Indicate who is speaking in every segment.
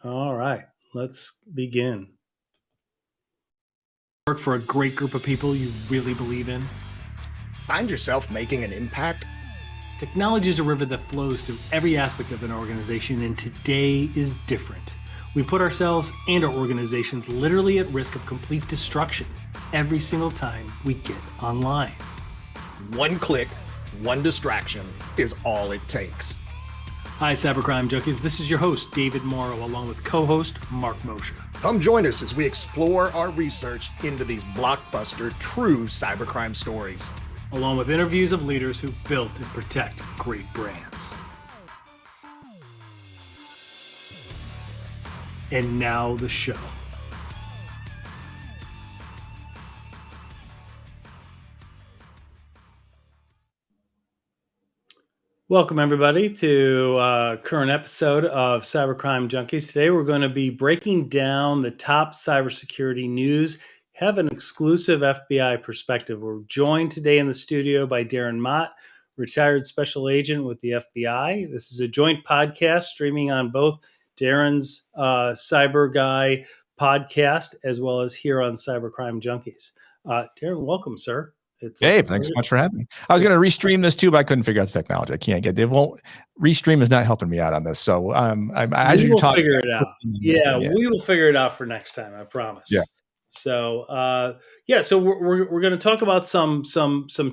Speaker 1: All right, let's begin. Work for a great group of people you really believe in.
Speaker 2: Find yourself making an impact?
Speaker 1: Technology is a river that flows through every aspect of an organization, and today is different. We put ourselves and our organizations literally at risk of complete destruction every single time we get online.
Speaker 2: One click, one distraction is all it takes.
Speaker 1: Hi, Cybercrime Junkies. This is your host, David Morrow, along with co-host Mark Mosher.
Speaker 2: Come join us as we explore our research into these blockbuster, true cybercrime stories,
Speaker 1: along with interviews of leaders who built and protect great brands. And now the show. Welcome, everybody, to a current episode of Cybercrime Junkies. Today, we're going to be breaking down the top cybersecurity news, have an exclusive FBI perspective. We're joined today in the studio by Darren Mott, retired special agent with the FBI. This is a joint podcast streaming on both Darren's Cyber Guy podcast as well as here on Cybercrime Junkies. Darren, welcome, sir.
Speaker 3: Hey, thanks so much for having me. I was going to restream this too, but I couldn't figure out the technology. I can't get it. Won't restream is not helping me out on this. So as
Speaker 1: we
Speaker 3: you
Speaker 1: will
Speaker 3: talk,
Speaker 1: figure it out. Yeah, we will figure it out for next time. I promise.
Speaker 3: Yeah.
Speaker 1: So so we're going to talk about some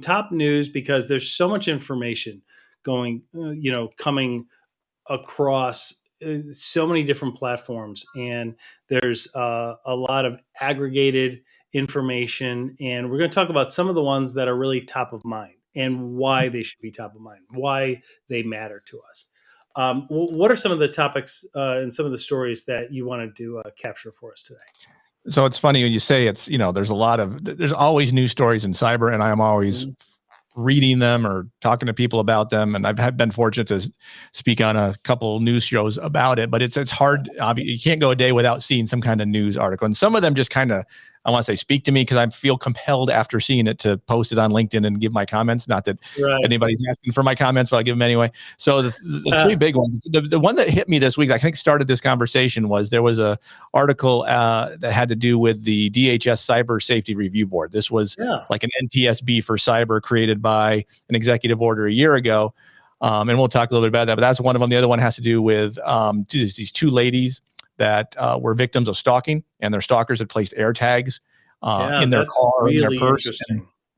Speaker 1: top news because there's so much information going, coming across so many different platforms, and there's a lot of aggregated information, and we're going to talk about some of the ones that are really top of mind and why they should be top of mind, why they matter to us. What are some of the topics and some of the stories that you wanted to capture for us today?
Speaker 3: So it's funny when you say there's always news stories in cyber, and I'm always reading them or talking to people about them. And I've been fortunate to speak on a couple news shows about it, but it's hard. You can't go a day without seeing some kind of news article. And some of them just kind of, I want to say, speak to me because I feel compelled after seeing it to post it on LinkedIn and give my comments. Not that anybody's asking for my comments, but I'll give them anyway. So the three big ones, the one that hit me this week, I think started this conversation, was there was a article that had to do with the DHS Cyber Safety Review Board. This was like an NTSB for cyber created by an executive order a year ago. And we'll talk a little bit about that, but that's one of them. The other one has to do with these two ladies that were victims of stalking, and their stalkers had placed air tags in their car,
Speaker 1: really
Speaker 3: in their purse.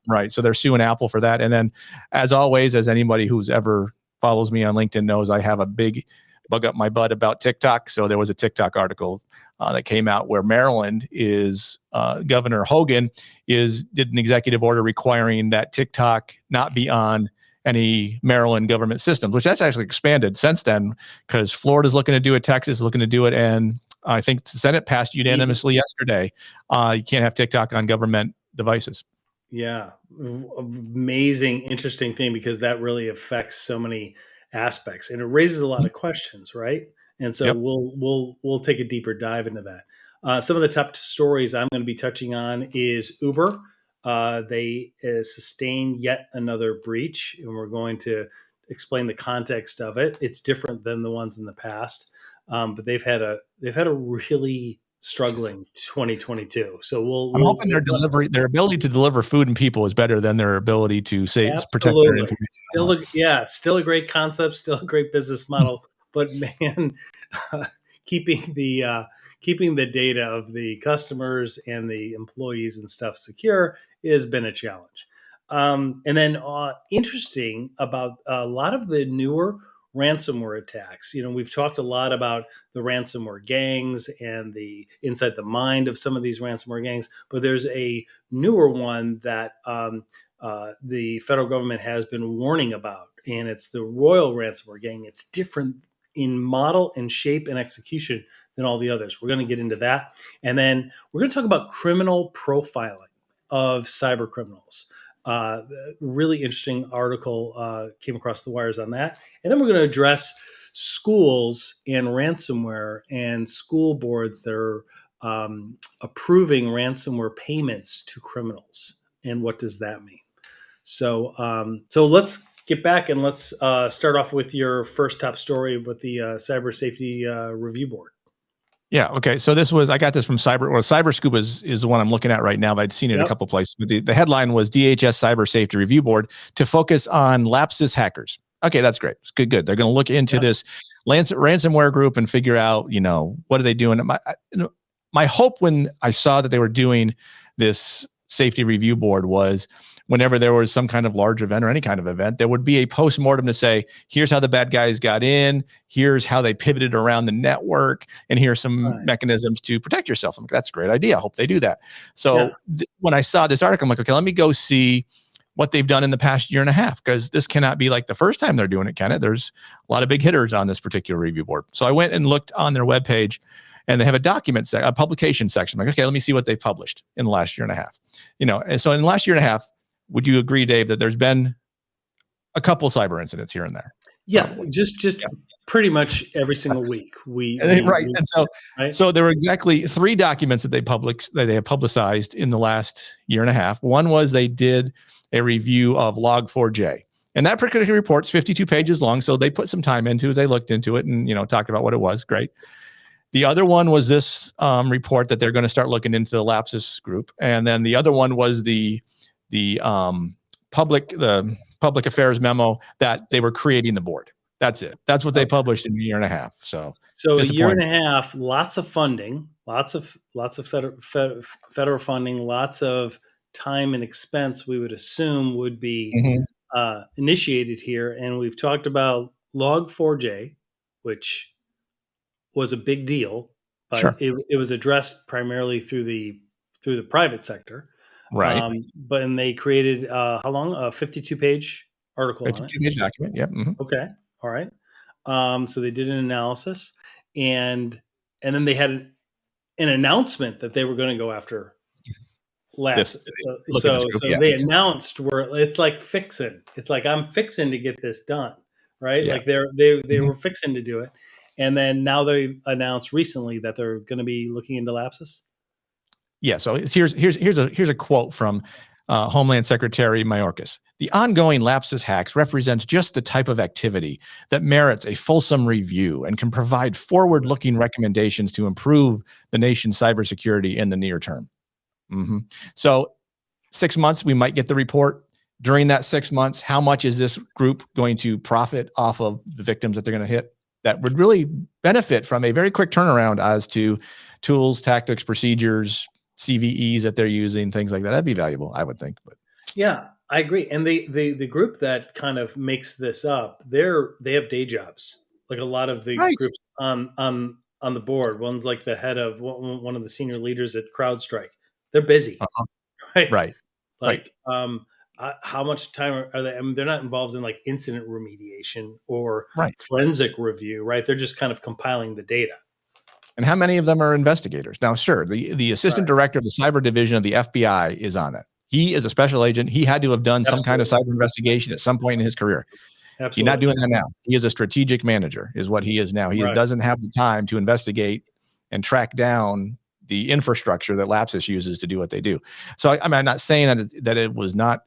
Speaker 3: Right. So they're suing Apple for that. And then, as always, as anybody who's ever follows me on LinkedIn knows, I have a big bug up my butt about TikTok. So there was a TikTok article that came out where Maryland is, Governor Hogan did an executive order requiring that TikTok not be on any Maryland government systems, which that's actually expanded since then because Florida's looking to do it, Texas is looking to do it, and I think the Senate passed unanimously yesterday. You can't have TikTok on government devices.
Speaker 1: Yeah, amazing, interesting thing because that really affects so many aspects, and it raises a lot of questions, right? And so we'll take a deeper dive into that. Some of the top stories I'm going to be touching on is Uber. They sustained yet another breach, and we're going to explain the context of it. It's different than the ones in the past, but they've had a really struggling 2022. So
Speaker 3: I'm hoping their ability to deliver food and people is better than their ability to protect their information.
Speaker 1: Still a great concept, still a great business model, but man, keeping the data of the customers and the employees and stuff secure has been a challenge. And then interesting about a lot of the newer ransomware attacks. We've talked a lot about the ransomware gangs and the inside the mind of some of these ransomware gangs, but there's a newer one that the federal government has been warning about, and it's the Royal Ransomware Gang. It's different in model and shape and execution than all the others. We're going to get into that. And then we're going to talk about criminal profiling of cyber criminals. Really interesting article came across the wires on that. And then we're going to address schools and ransomware and school boards that are approving ransomware payments to criminals. And what does that mean? So let's get back and let's start off with your first top story with the Cyber Safety Review Board.
Speaker 3: Yeah. Okay. So I got this from CyberScoop is the one I'm looking at right now, but I'd seen it a couple places. But the headline was DHS Cyber Safety Review Board to focus on lapsus hackers. Okay. That's great. It's good. They're going to look into this ransomware group and figure out, what are they doing? My hope when I saw that they were doing this safety review board was whenever there was some kind of large event or any kind of event, there would be a post-mortem to say, here's how the bad guys got in, here's how they pivoted around the network, and here's some mechanisms to protect yourself. I'm like, that's a great idea. I hope they do that. So when I saw this article, I'm like, okay, let me go see what they've done in the past year and a half, because this cannot be like the first time they're doing it, can it? There's a lot of big hitters on this particular review board. So I went and looked on their webpage, and they have a publication section. I'm like, okay, let me see what they published in the last year and a half. And so in the last year and a half, would you agree, Dave, that there's been a couple cyber incidents here and there?
Speaker 1: Yeah, probably. just pretty much every single week.
Speaker 3: So there were exactly 3 documents that they have publicized in the last year and a half. One was they did a review of Log4j. And that particular report's 52 pages long, so they put some time into it. They looked into it and talked about what it was. Great. The other one was this report that they're going to start looking into the lapsus group, and then the other one was the public affairs memo that they were creating the board. That's it. That's what they published in a year and a half. So
Speaker 1: a year and a half, lots of funding, lots of federal funding, lots of time and expense. We would assume would be initiated here, and we've talked about Log4j, which was a big deal, but it was addressed primarily through the private sector.
Speaker 3: Right.
Speaker 1: But they created how long? A 52-page article
Speaker 3: 52-page document. Yep. Mm-hmm.
Speaker 1: Okay. All right. So they did an analysis, and then they had an announcement that they were going to go after lapsus. So they announced it's like fixing. It's like, I'm fixing to get this done, right? Yeah. Like they were fixing to do it, and then now they announced recently that they're going to be looking into lapsus.
Speaker 3: Yeah. So here's a quote from Homeland Secretary Mayorkas. The ongoing lapsus hacks represents just the type of activity that merits a fulsome review and can provide forward-looking recommendations to improve the nation's cybersecurity in the near term. So 6 months, we might get the report. During that 6 months, how much is this group going to profit off of the victims that they're going to hit? That would really benefit from a very quick turnaround as to tools, tactics, procedures, CVEs that they're using, things like that. That'd be valuable, I would think. But
Speaker 1: yeah, I agree. And the group that kind of makes this up, they have day jobs. Like a lot of the groups on the board. One's like the head of one of the senior leaders at CrowdStrike. They're busy, right? Like, how much time are they? I mean, they're not involved in like incident remediation or forensic review, right? They're just kind of compiling the data.
Speaker 3: And how many of them are investigators? Now, sure, the assistant director of the cyber division of the FBI is on it. He is a special agent. He had to have done some kind of cyber investigation at some point in his career. Absolutely. He's not doing that now. He is a strategic manager, is what he is now. He doesn't have the time to investigate and track down the infrastructure that Lapsus uses to do what they do. So I'm not saying that it was not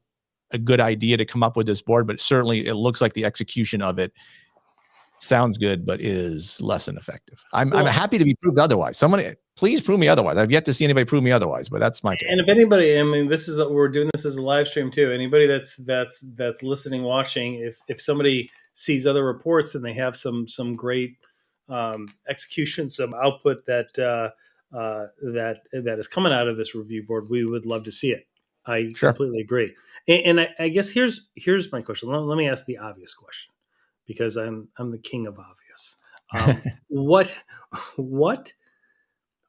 Speaker 3: a good idea to come up with this board, but certainly it looks like the execution of it sounds good, but is less than effective. I'm happy to be proved otherwise. Somebody, please prove me otherwise. I've yet to see anybody prove me otherwise, but that's my take.
Speaker 1: And if anybody, I mean, we're doing this as a live stream too. Anybody that's listening, watching, if somebody sees other reports and they have some great execution, some output that is coming out of this review board, we would love to see it. I completely agree. And I guess here's my question. Let me ask the obvious question, because I'm the king of obvious.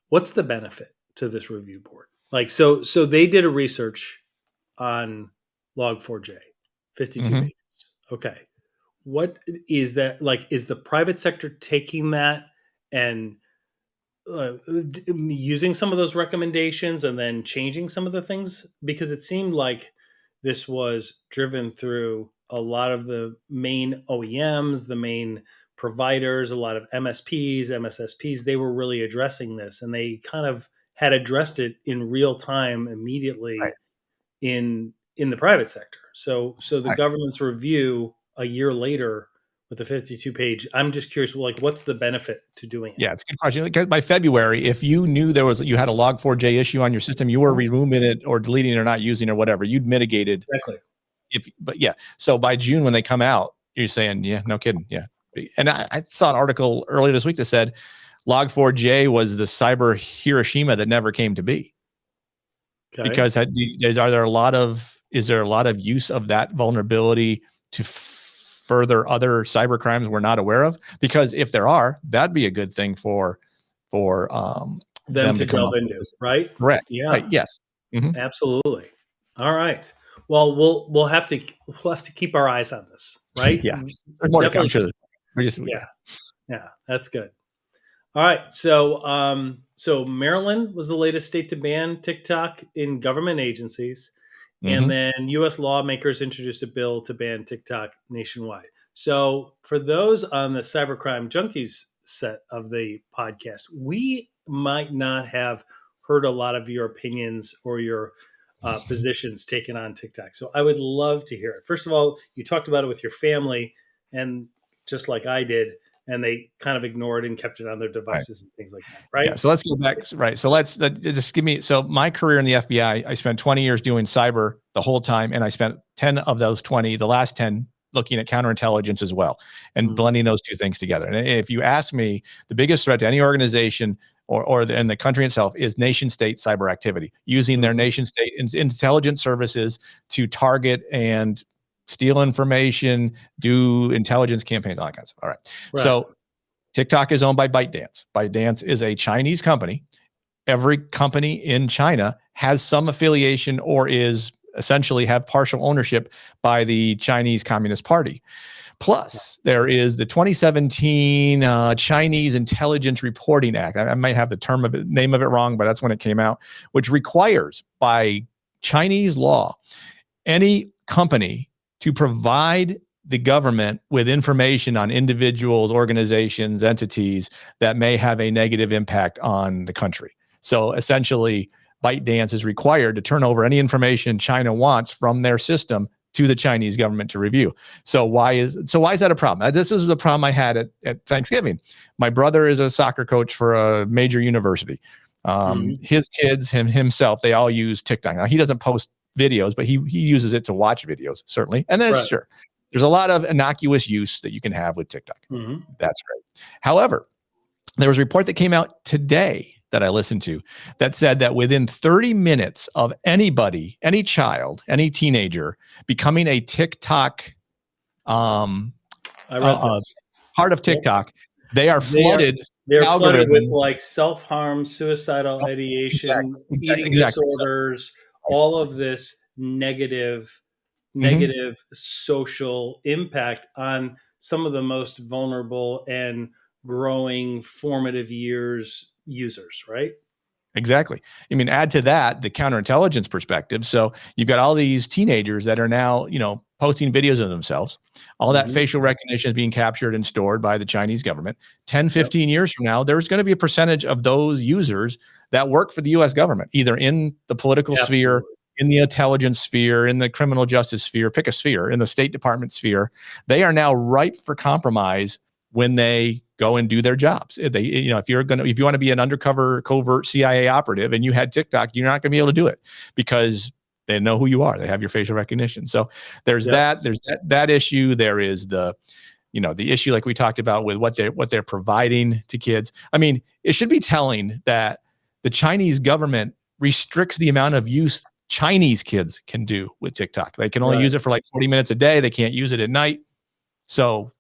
Speaker 1: What's the benefit to this review board? Like, so they did a research on Log4j, 52 pages. Okay. What is that? Like, is the private sector taking that and using some of those recommendations and then changing some of the things? Because it seemed like this was driven through a lot of the main OEMs, the main providers, a lot of MSPs, MSSPs. They were really addressing this, and they kind of had addressed it in real time immediately in the private sector. So the government's review a year later with the 52-page. I'm just curious, like, what's the benefit to doing it?
Speaker 3: Yeah, it's a good question. Because by February, if you knew you had a Log4j issue on your system, you were removing it or deleting it or not using it or whatever, you'd mitigated.
Speaker 1: Exactly.
Speaker 3: But yeah, so by June when they come out, you're saying, yeah, no kidding, yeah. And I saw an article earlier this week that said Log4j was the cyber Hiroshima that never came to be.
Speaker 1: Okay.
Speaker 3: Because is there a lot of use of that vulnerability to further other cyber crimes we're not aware of? Because if there are, that'd be a good thing for them to come
Speaker 1: delve
Speaker 3: up
Speaker 1: into,
Speaker 3: with.
Speaker 1: right?
Speaker 3: Correct.
Speaker 1: Yeah.
Speaker 3: Right. Yes. Mm-hmm.
Speaker 1: Absolutely. All right. Well, we'll have to keep our eyes on this, right?
Speaker 3: Yeah. There's more to come. Sure.
Speaker 1: Yeah, that's good. All right. So Maryland was the latest state to ban TikTok in government agencies. And then U.S. lawmakers introduced a bill to ban TikTok nationwide. So for those on the Cybercrime Junkies set of the podcast, we might not have heard a lot of your opinions or your positions taken on TikTok. So I would love to hear it. First of all, you talked about it with your family, and just like I did, and they kind of ignored and kept it on their devices and things like that, right?
Speaker 3: Yeah. So let's go back. Right. So let's just give me. So my career in the FBI, I spent 20 years doing cyber the whole time, and I spent 10 of those 20, the last 10, looking at counterintelligence as well, and blending those two things together. And if you ask me, the biggest threat to any organization and the country itself is nation state cyber activity, using their nation state intelligence services to target and steal information, do intelligence campaigns, all that kind of stuff. All right. So TikTok is owned by ByteDance. ByteDance is a Chinese company. Every company in China has some affiliation or is essentially have partial ownership by the Chinese Communist Party. Plus, there is the 2017 Chinese Intelligence Reporting Act. I might have the name of it wrong, but that's when it came out, which requires by Chinese law any company to provide the government with information on individuals, organizations, entities that may have a negative impact on the country. So essentially, ByteDance is required to turn over any information China wants from their system to the Chinese government to review. So why is that a problem? This is the problem I had at Thanksgiving. My brother is a soccer coach for a major university. His kids, himself, they all use TikTok. Now, he doesn't post videos, but he uses it to watch videos, certainly. And then sure, there's a lot of innocuous use that you can have with TikTok. That's great. However, there was a report that came out today that I listened to that said that within 30 minutes of anybody, any child, any teenager becoming a TikTok part of TikTok, they are flooded.
Speaker 1: They're flooded with like self-harm, suicidal ideation, eating disorders, all of this negative social impact on some of the most vulnerable and growing formative years users, right?
Speaker 3: Exactly. I mean, add to that the counterintelligence perspective. So you've got all these teenagers that are now, posting videos of themselves. All that facial recognition is being captured and stored by the Chinese government. 10, 15 years from now, there's going to be a percentage of those users that work for the US government, either in the political sphere, in the intelligence sphere, in the criminal justice sphere, pick a sphere, in the State Department sphere. They are now ripe for compromise when they go and do their jobs. If you want to be an undercover covert CIA operative and you had TikTok, you're not going to be able to do it because they know who you are. They have your facial recognition. So there's that issue. There is the issue like we talked about with what they're providing to kids. I mean, it should be telling that the Chinese government restricts the amount of use Chinese kids can do with TikTok. They can only use it for like 40 minutes a day. They can't use it at night. So,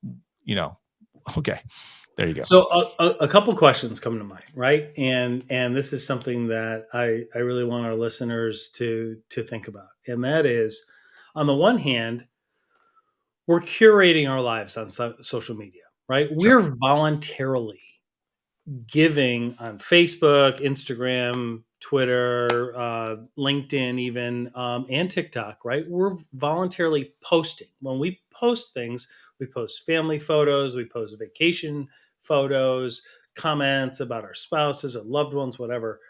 Speaker 3: okay, there you go.
Speaker 1: So a couple questions come to mind, right? And this is something that I really want our listeners to think about. And that is, on the one hand, we're curating our lives on social media, right?
Speaker 3: Sure.
Speaker 1: We're voluntarily giving on Facebook, Instagram, Twitter, LinkedIn, even, and TikTok, right? We're voluntarily posting. When we post things, we post family photos, we post vacation photos, comments about our spouses or loved ones, whatever.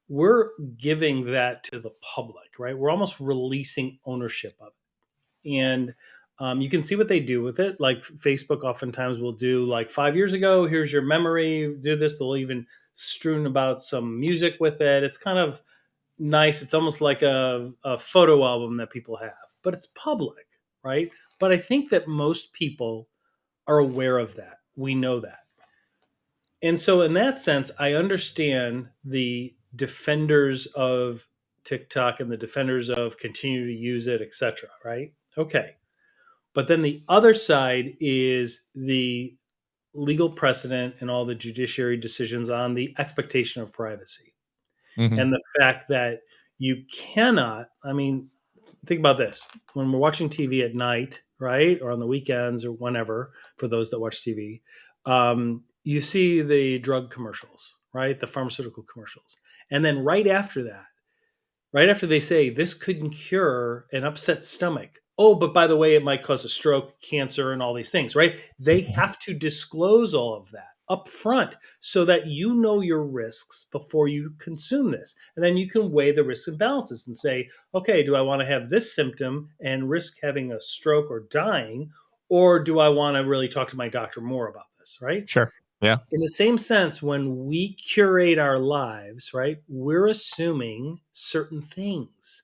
Speaker 1: We're giving that to the public, right? We're almost releasing ownership of it. And You can see what they do with it. Like Facebook oftentimes will do like 5 years ago, here's your memory, do this. They'll even strewn about some music with it. It's kind of nice. It's almost like a photo album that people have, but it's public, right? But I think that most people are aware of that. We know that. And so, in that sense, I understand the defenders of TikTok and the defenders of continue to use it, etc. Right? Okay. But then the other side is the legal precedent and all the judiciary decisions on the expectation of privacy
Speaker 3: Mm-hmm.
Speaker 1: and the fact that you cannot, I mean, think about this. When we're watching TV at night, right, or on the weekends or whenever, for those that watch TV, you see the drug commercials, right, the pharmaceutical commercials. And then right after they say this couldn't cure an upset stomach. Oh, but by the way, it might cause a stroke, cancer, and all these things, right? They have to disclose all of that up front so that you know your risks before you consume this. And then you can weigh the risks and balances and say, okay, do I want to have this symptom and risk having a stroke or dying? Or do I want to really talk to my doctor more about this, right?
Speaker 3: Sure. Yeah.
Speaker 1: In the same sense, when we curate our lives, right, we're assuming certain things.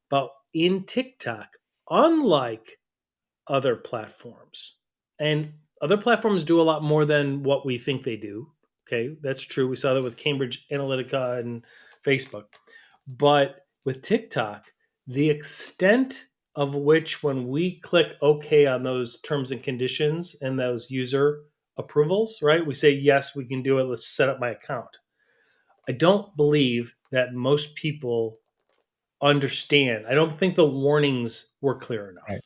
Speaker 1: But in TikTok, unlike other platforms, and other platforms do a lot more than what we think they do. Okay, that's true. We saw that with Cambridge Analytica and Facebook. But with TikTok, the extent of which when we click OK on those terms and conditions and those user approvals, right? We say, yes, we can do it. Let's set up my account. I don't believe that most people understand. I don't think the warnings were clear enough.
Speaker 3: Right.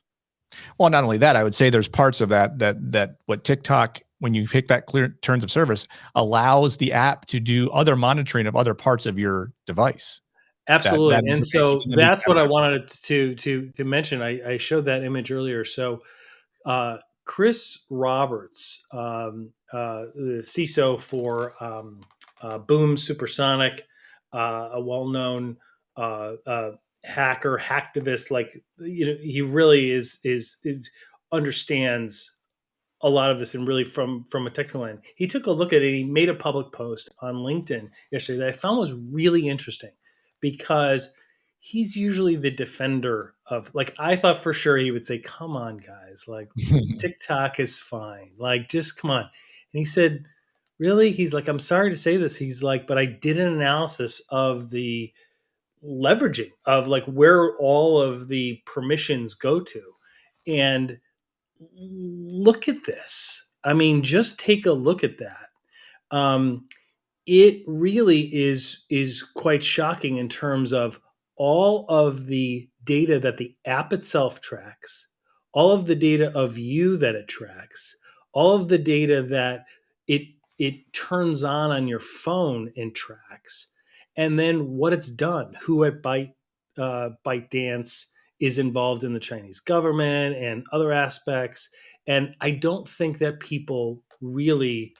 Speaker 3: Well, not only that, I would say there's parts of that what TikTok, when you pick that clear terms of service, allows the app to do other monitoring of other parts of your device.
Speaker 1: Absolutely. And so that's what I
Speaker 3: terms.
Speaker 1: wanted to mention. I showed that image earlier. So Chris Roberts, the CISO for Boom Supersonic, a well-known hacker, hacktivist, like, you know, he really is understands a lot of this, and really from a technical end. He took a look at it. He made a public post on LinkedIn yesterday that I found was really interesting, because he's usually the defender of, like, I thought for sure he would say, come on, guys, like, TikTok is fine. Like, just come on. And he said, really? He's like, I'm sorry to say this. He's like, but I did an analysis of the leveraging of like where all of the permissions go to. And look at this. I mean, just take a look at that. It really is quite shocking in terms of all of the data that the app itself tracks, all of the data of you that it tracks, all of the data that it turns on your phone and tracks, and then what it's done, who at ByteDance is involved in the Chinese government and other aspects. And I don't think that people really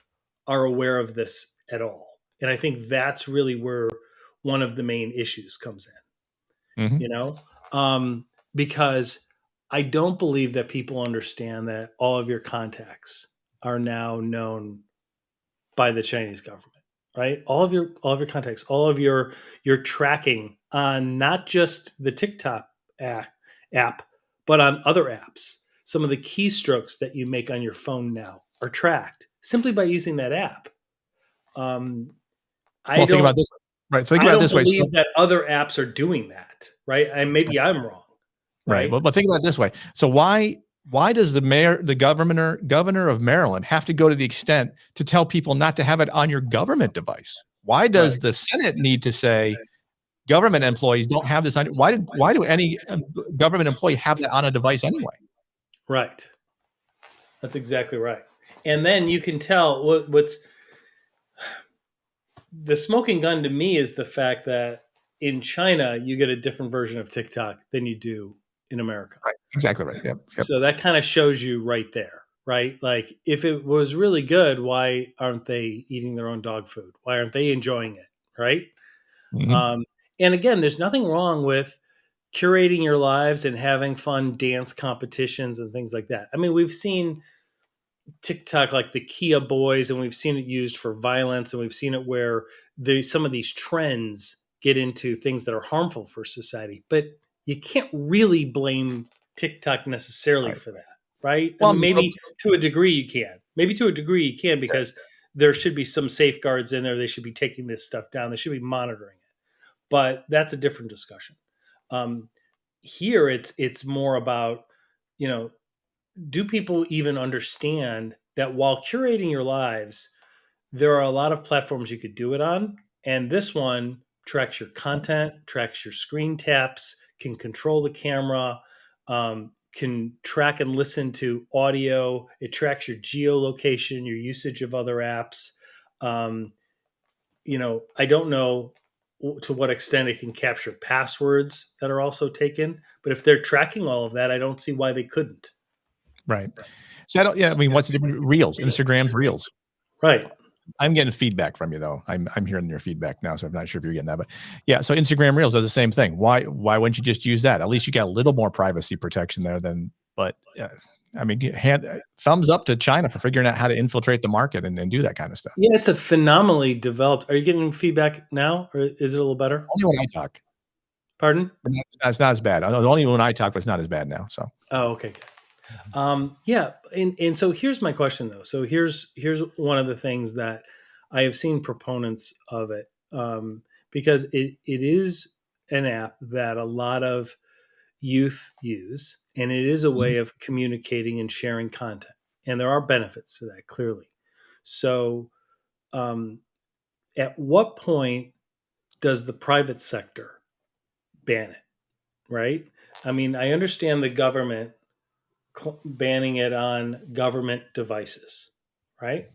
Speaker 1: are aware of this at all. And I think that's really where one of the main issues comes in,
Speaker 3: Mhm.
Speaker 1: you know, because I don't believe that people understand that all of your contacts are now known by the Chinese government, right? All of your contacts, all of your tracking on not just the TikTok app, but on other apps. Some of the keystrokes that you make on your phone now are tracked simply by using that app. I
Speaker 3: Think about
Speaker 1: don't
Speaker 3: this. Right. Think
Speaker 1: I
Speaker 3: about it
Speaker 1: don't
Speaker 3: this way.
Speaker 1: believe that other apps are doing that, right? And maybe I'm wrong,
Speaker 3: Right.
Speaker 1: right?
Speaker 3: But think about it this way. So why does the governor of Maryland have to go to the extent to tell people not to have it on your government device? Why does
Speaker 1: Right.
Speaker 3: the Senate need to say government employees don't have this on? Why do any government employee have that on a device anyway?
Speaker 1: Right. That's exactly right. And then you can tell what's the smoking gun to me is the fact that in China you get a different version of TikTok than you do in America.
Speaker 3: Right. Exactly right. Yep.
Speaker 1: So that kind of shows you right there, right? Like, if it was really good, why aren't they eating their own dog food? Why aren't they enjoying it, right?
Speaker 3: Mhm.
Speaker 1: And again, there's nothing wrong with curating your lives and having fun dance competitions and things like that. I mean, we've seen TikTok, like the Kia Boys, and we've seen it used for violence, and we've seen it where some of these trends get into things that are harmful for society. But you can't really blame TikTok necessarily
Speaker 3: Right.
Speaker 1: for that, right? I
Speaker 3: Well,
Speaker 1: mean, maybe to a degree you can. Maybe to a degree you can,
Speaker 3: sure.
Speaker 1: because there should be some safeguards in there. They should be taking this stuff down. They should be monitoring it. But that's a different discussion. Um, Here, it's more about, you know, do people even understand that while curating your lives, there are a lot of platforms you could do it on. And this one tracks your content, tracks your screen taps, can control the camera, can track and listen to audio. It tracks your geolocation, your usage of other apps. Um, I don't know to what extent it can capture passwords that are also taken, but if they're tracking all of that, I don't see why they couldn't.
Speaker 3: Right. So I mean, what's the difference? Reels, Instagram's Reels.
Speaker 1: Right.
Speaker 3: I'm getting feedback from you though. I'm hearing your feedback now, so I'm not sure if you're getting that. But yeah, so Instagram Reels does the same thing. Why wouldn't you just use that? At least you got a little more privacy protection there than. But I mean, thumbs up to China for figuring out how to infiltrate the market and do that kind of stuff.
Speaker 1: Yeah, it's a phenomenally developed. Are you getting feedback now, or is it a little better?
Speaker 3: Only when I talk.
Speaker 1: Pardon?
Speaker 3: It's not as bad. Only when I talk, but it's not as bad now. So.
Speaker 1: Oh, okay. Yeah, and so here's my question though. So here's one of the things that I have seen proponents of it, because it is an app that a lot of youth use, and it is a way of communicating and sharing content, and there are benefits to that clearly. So, at what point does the private sector ban it? Right? I mean, I understand the government banning it on government devices, right?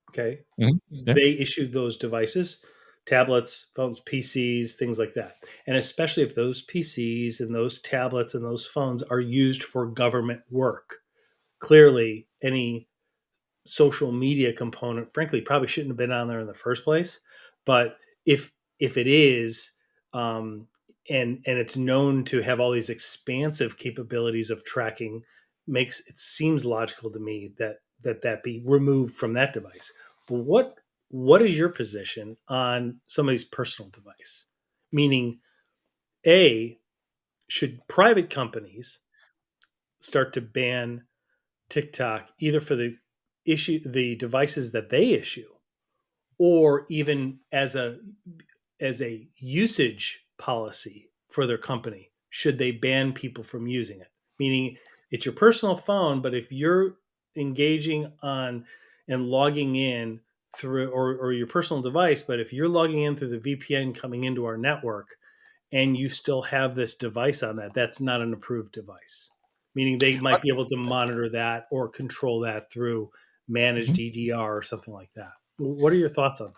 Speaker 1: Okay.
Speaker 3: Mhm. Yeah.
Speaker 1: They issued those devices, tablets, phones, PCs, things like that. And especially if those PCs and those tablets and those phones are used for government work. Clearly, any social media component, frankly, probably shouldn't have been on there in the first place. But if it is, and it's known to have all these expansive capabilities of tracking, makes it seems logical to me that be removed from that device. But what is your position on somebody's personal device? Meaning, A, should private companies start to ban TikTok either for the devices that they issue, or even as a usage policy for their company? Should they ban people from using it? Meaning, it's your personal phone, but if you're engaging on and logging in through or your personal device, but if you're logging in through the VPN coming into our network and you still have this device on that, that's not an approved device. Meaning they might be able to monitor that or control that through managed EDR or something like that. What are your thoughts on that?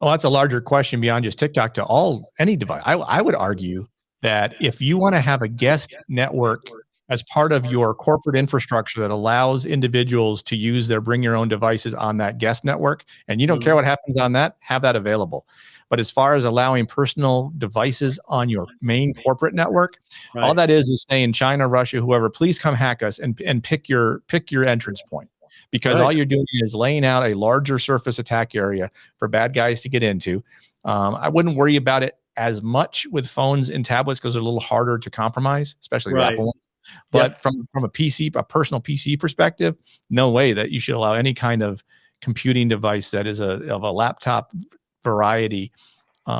Speaker 3: Well, that's a larger question beyond just TikTok to any device. I would argue that if you want to have a guest network as part of your corporate infrastructure that allows individuals to use their bring your own devices on that guest network, and you don't care what happens on that, have that available. But as far as allowing personal devices on your main corporate network, all that is saying China, Russia, whoever, please come hack us and pick your entrance point. Because all you're doing is laying out a larger surface attack area for bad guys to get into. I wouldn't worry about it as much with phones and tablets because they're a little harder to compromise, especially the Apple ones. But from a personal PC perspective, no way that you should allow any kind of computing device that is of a laptop variety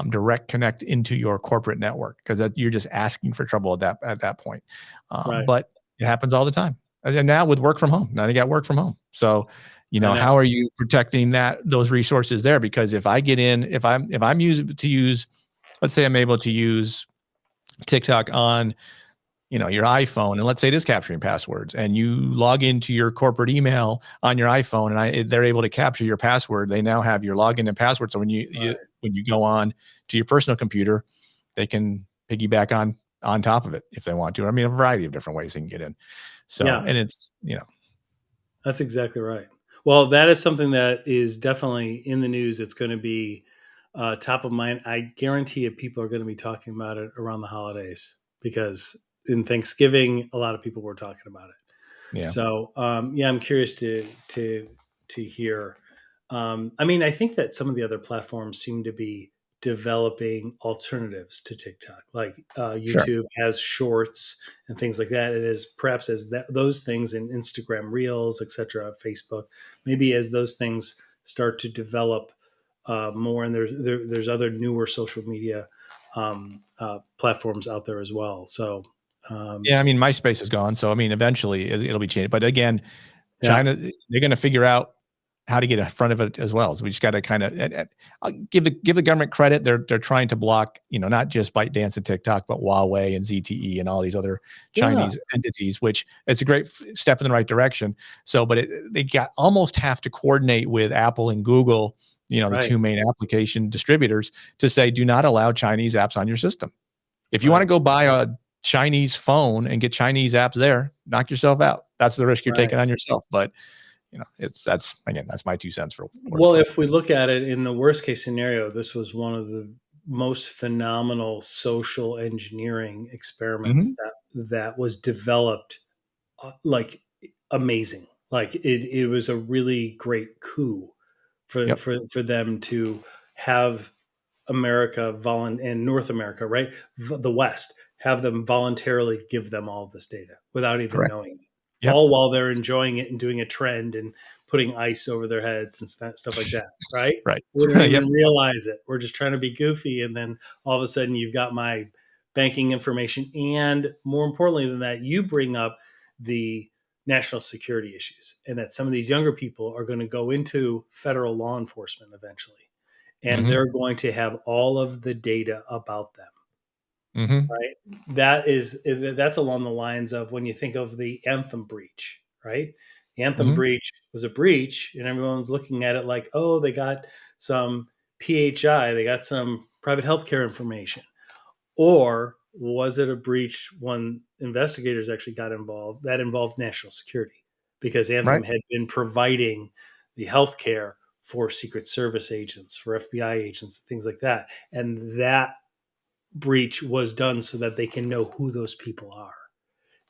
Speaker 3: direct connect into your corporate network, because you're just asking for trouble at that point. But it happens all the time. And now with work from home, now you got work from home. So, how are you protecting those resources there? Because if I get in, if I'm let's say I'm able to use TikTok on, your iPhone, and let's say it is capturing passwords, and you log into your corporate email on your iPhone, and they're able to capture your password. They now have your login and password. So when you go on to your personal computer, they can piggyback on top of it if they want to. I mean, a variety of different ways they can get in. So, and it's,
Speaker 1: that's exactly right. Well, that is something that is definitely in the news. It's going to be top of mind. I guarantee you people are going to be talking about it around the holidays, because in Thanksgiving, a lot of people were talking about it.
Speaker 3: Yeah.
Speaker 1: So yeah, I'm curious to hear. I mean, I think that some of the other platforms seem to be developing alternatives to TikTok, like
Speaker 3: Sure.
Speaker 1: YouTube has Shorts and things like that. It is perhaps as those things in Instagram Reels, etc., Facebook. Maybe as those things start to develop more, and there's other newer social media platforms out there as well. So
Speaker 3: Yeah, I mean, MySpace is gone, so I mean, eventually it'll be changed. But again,
Speaker 1: yeah,
Speaker 3: China, they're going to figure out how to get in front of it as well. So we just got to kind of give the government credit. They're trying to block, not just ByteDance and TikTok, but Huawei and ZTE and all these other
Speaker 1: yeah,
Speaker 3: Chinese entities, which it's a great step in the right direction. So, but they almost have to coordinate with Apple and Google, the
Speaker 1: right,
Speaker 3: two main application distributors, to say, do not allow Chinese apps on your system. If you want to
Speaker 1: right,
Speaker 3: go buy a Chinese phone and get Chinese apps there, knock yourself out. That's the risk you're
Speaker 1: right.
Speaker 3: taking on yourself. But that's my 2 cents for what it's
Speaker 1: Well,
Speaker 3: worth.
Speaker 1: if we look at it in the worst case scenario, this was one of the most phenomenal social engineering experiments
Speaker 3: Mhm.
Speaker 1: that was developed, like amazing. Like it was a really great coup
Speaker 3: Yep.
Speaker 1: for them to have America and North America, right? The West, have them voluntarily give them all this data without even
Speaker 3: Correct.
Speaker 1: knowing it.
Speaker 3: Yep.
Speaker 1: All while they're enjoying it and doing a trend and putting ice over their heads and stuff like that, right?
Speaker 3: Right.
Speaker 1: We don't
Speaker 3: Yep.
Speaker 1: even realize it. We're just trying to be goofy. And then all of a sudden you've got my banking information. And more importantly than that, you bring up the national security issues, and that some of these younger people are going to go into federal law enforcement eventually, and
Speaker 3: Mhm.
Speaker 1: they're going to have all of the data about them,
Speaker 3: Mhm.
Speaker 1: right? That's along the lines of when you think of the Anthem breach, right? The Anthem
Speaker 3: Mhm.
Speaker 1: breach was a breach, and everyone's looking at it like, oh, they got some PHI, they got some private healthcare information. Or was it a breach when investigators actually got involved that involved national security? Because
Speaker 3: Right.
Speaker 1: Anthem had been providing the healthcare for Secret Service agents, for FBI agents, things like that. And that breach was done so that they can know who those people are.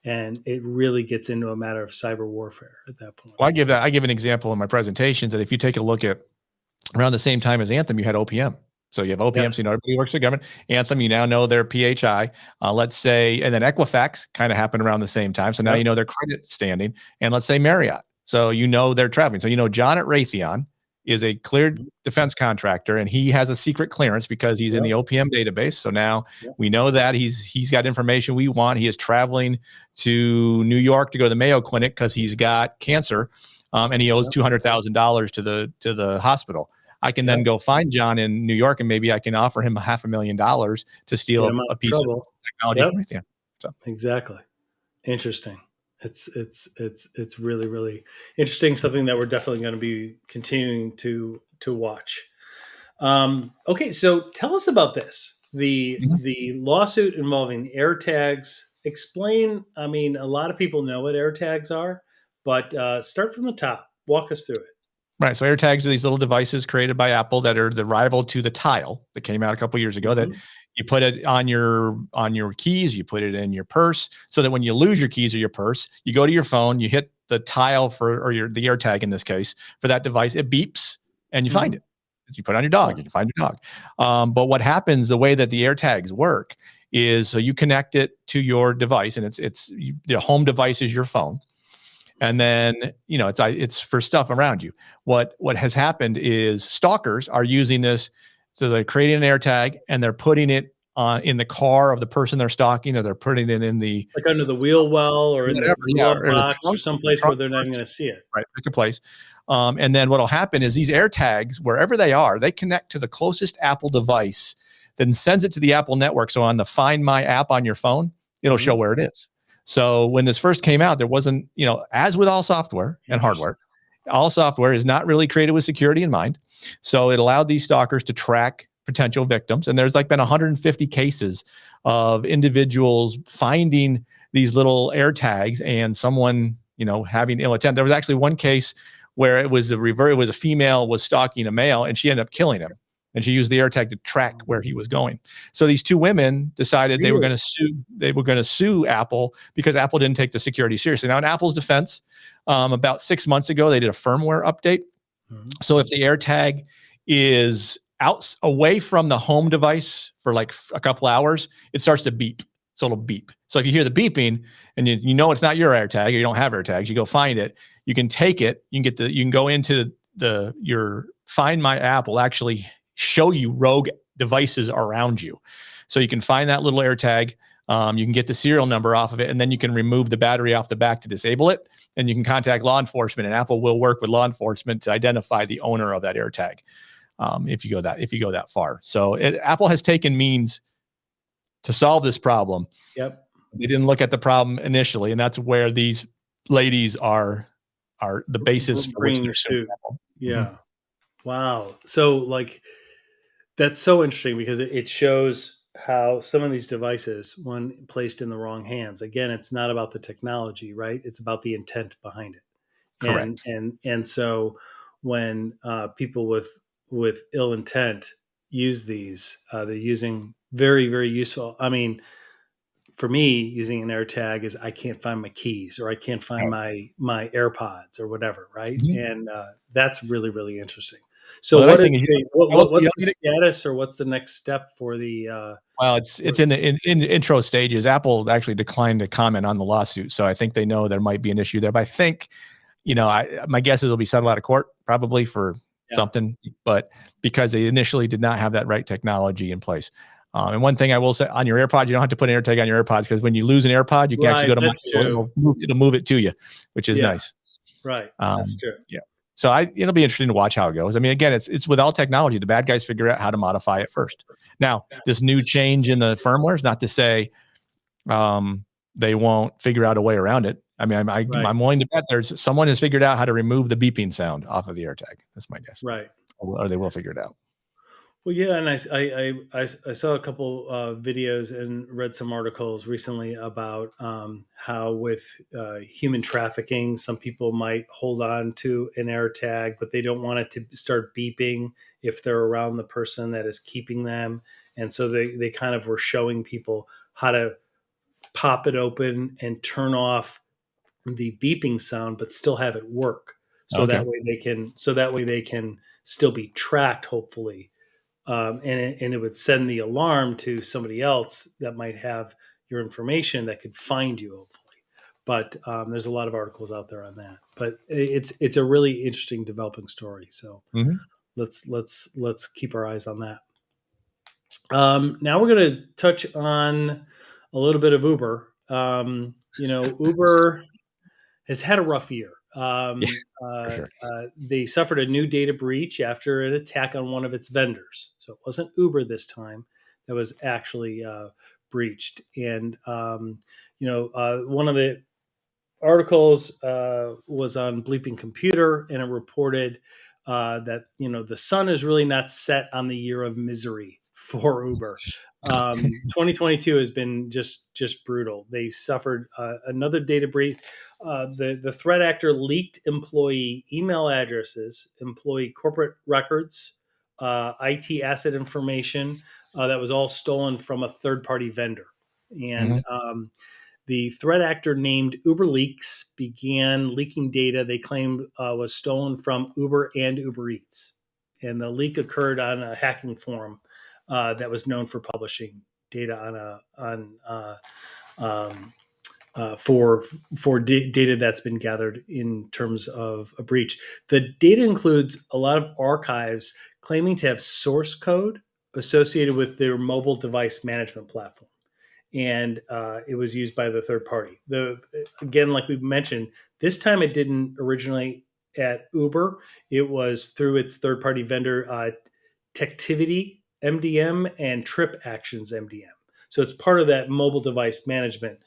Speaker 1: And it really gets into a matter of cyber warfare at that point.
Speaker 3: Well, I give an example in my presentations that if you take a look at around the same time as Anthem, you had OPM. So you have OPM, so
Speaker 1: Yes.
Speaker 3: everybody works for the government. Anthem, you now know their PHI. Let's say, and then Equifax kind of happened around the same time. So now
Speaker 1: Yep.
Speaker 3: you know their credit standing. And let's say Marriott. So they're traveling. So John at Raytheon is a cleared defense contractor, and he has a secret clearance because he's in
Speaker 1: Yep.
Speaker 3: the OPM database. So now
Speaker 1: Yep.
Speaker 3: we know that he's got information we want. He is traveling to New York to go to the Mayo Clinic because he's got cancer, and he owes
Speaker 1: Yep.
Speaker 3: $200,000 to the hospital. I can then
Speaker 1: Yep.
Speaker 3: go find John in New York, and maybe I can offer him $500,000 to
Speaker 1: Get
Speaker 3: steal
Speaker 1: them out
Speaker 3: a
Speaker 1: of
Speaker 3: piece of
Speaker 1: trouble.
Speaker 3: technology
Speaker 1: Yep.
Speaker 3: from Raytheon. So
Speaker 1: Exactly. Interesting. It's really really interesting. Something that we're definitely going to be continuing to watch. Okay, so tell us about this.
Speaker 3: mhm.
Speaker 1: The lawsuit involving AirTags. Explain. I mean, a lot of people know what AirTags are, but start from the top. Walk us through it.
Speaker 3: Right. So AirTags are these little devices created by Apple that are the rival to the Tile that came out a couple years ago. That
Speaker 1: Mm-hmm.
Speaker 3: you put it on your keys, you put it in your purse, so that when you lose your keys or your purse, you go to your phone, you hit the Tile the AirTag in this case for that device, it beeps and you find
Speaker 1: Mm-hmm.
Speaker 3: it. You put it on your dog, you can find your dog. But what happens, the way that the AirTags work is, so you connect it to your device, and the home device is your phone. And then it's for stuff around you. What has happened is stalkers are using this, so they're creating an AirTag and they're putting it in the car of the person they're stalking, or they're putting it in the
Speaker 1: Like under the wheel well or in the
Speaker 3: whatever, yeah,
Speaker 1: glove
Speaker 3: or the
Speaker 1: box or
Speaker 3: trunk,
Speaker 1: someplace where they're not even going to see it.
Speaker 3: right, pick a place. And then what'll happen is these AirTags, wherever they are, they connect to the closest Apple device, then sends it to the Apple network. So on the Find My app on your phone, it'll show
Speaker 1: Mm-hmm.
Speaker 3: where it is. So when this first came out, there wasn't, as with all software and
Speaker 1: Interesting.
Speaker 3: hardware, all software is not really created with security in mind. So it allowed these stalkers to track potential victims. And there's been 150 cases of individuals finding these little AirTags and someone, having ill intent. There was actually one case where it was a female was stalking a male and she ended up killing him. and she used the AirTag to track where he was going. So these two women decided they were going to sue. They were going to sue Apple because Apple didn't take the security seriously. Now, in Apple's defense, about 6 months ago, they did a firmware update. So if the AirTag is out away from the home device for like a couple hours, it starts to beep. So it'll beep. So if you hear the beeping and you know it's not your AirTag, or you don't have AirTags, you go find it. You can take it. You can go into your Find My app will actually show you rogue devices around you. So you can find that little AirTag. You can get the serial number off of it, and then you can remove the battery off the back to disable it. And you can contact law enforcement, and Apple will work with law enforcement to identify the owner of that AirTag. If you go that far. So Apple has taken means to solve this problem.
Speaker 1: Yep.
Speaker 3: They didn't look at the problem initially, and that's where these ladies are the basis for which they're suing Apple.
Speaker 1: Yeah.
Speaker 3: Mm-hmm.
Speaker 1: Wow. So like, that's so interesting because it shows how some of these devices, when placed in the wrong hands, again, it's not about the technology, right? It's about the intent behind it.
Speaker 3: Correct.
Speaker 1: And so when people with ill intent use these, they're using very, very useful. I mean, for me, using an AirTag is I can't find my keys, or I can't find my AirPods or whatever, right?
Speaker 3: Mm-hmm.
Speaker 1: And that's really, really interesting. So
Speaker 3: well,
Speaker 1: what's
Speaker 3: the
Speaker 1: status, or what's the next step for the?
Speaker 3: Well, it's in the intro stages. Apple actually declined to comment on the lawsuit, so I think they know there might be an issue there. But I think, my guess is it'll be settled out of court probably for something, but because they initially did not have that right technology in place. And one thing I will say, on your AirPod, you don't have to put an AirTag on your AirPods, because when you lose an AirPod, you can actually go to it'll move it to you, which is nice.
Speaker 1: Right. That's true.
Speaker 3: Yeah. So it'll be interesting to watch how it goes. I mean, again, it's with all technology, the bad guys figure out how to modify it first. Now, this new change in the firmware is not to say they won't figure out a way around it. I mean, I'm willing to bet there's someone has figured out how to remove the beeping sound off of the AirTag. That's my guess.
Speaker 1: Right.
Speaker 3: Or they will figure it out.
Speaker 1: Well, yeah, and I saw a couple videos and read some articles recently about how with human trafficking, some people might hold on to an AirTag, but they don't want it to start beeping if they're around the person that is keeping them. And so they kind of were showing people how to pop it open and turn off the beeping sound, but still have it work. So that way they can still be tracked, hopefully. And it would send the alarm to somebody else that might have your information that could find you, hopefully. But there's a lot of articles out there on that. But it's a really interesting developing story. So let's keep our eyes on that. Now we're going to touch on a little bit of Uber. Uber has had a rough year. They suffered a new data breach after an attack on one of its vendors. So it wasn't Uber this time that was actually breached. And, one of the articles was on Bleeping Computer, and it reported that, the sun is really not set on the year of misery for Uber. 2022 has been just brutal. They suffered another data breach. The threat actor leaked employee email addresses, employee corporate records, IT asset information that was all stolen from a third-party vendor. And the threat actor named UberLeaks began leaking data they claimed was stolen from Uber and Uber Eats. And the leak occurred on a hacking forum that was known for publishing data for data that's been gathered in terms of a breach. The data includes a lot of archives claiming to have source code associated with their mobile device management platform. And it was used by the third party. Again, like we mentioned, this time it didn't originate at Uber. It was through its third-party vendor, Tectivity MDM and Trip Actions MDM. So it's part of that mobile device management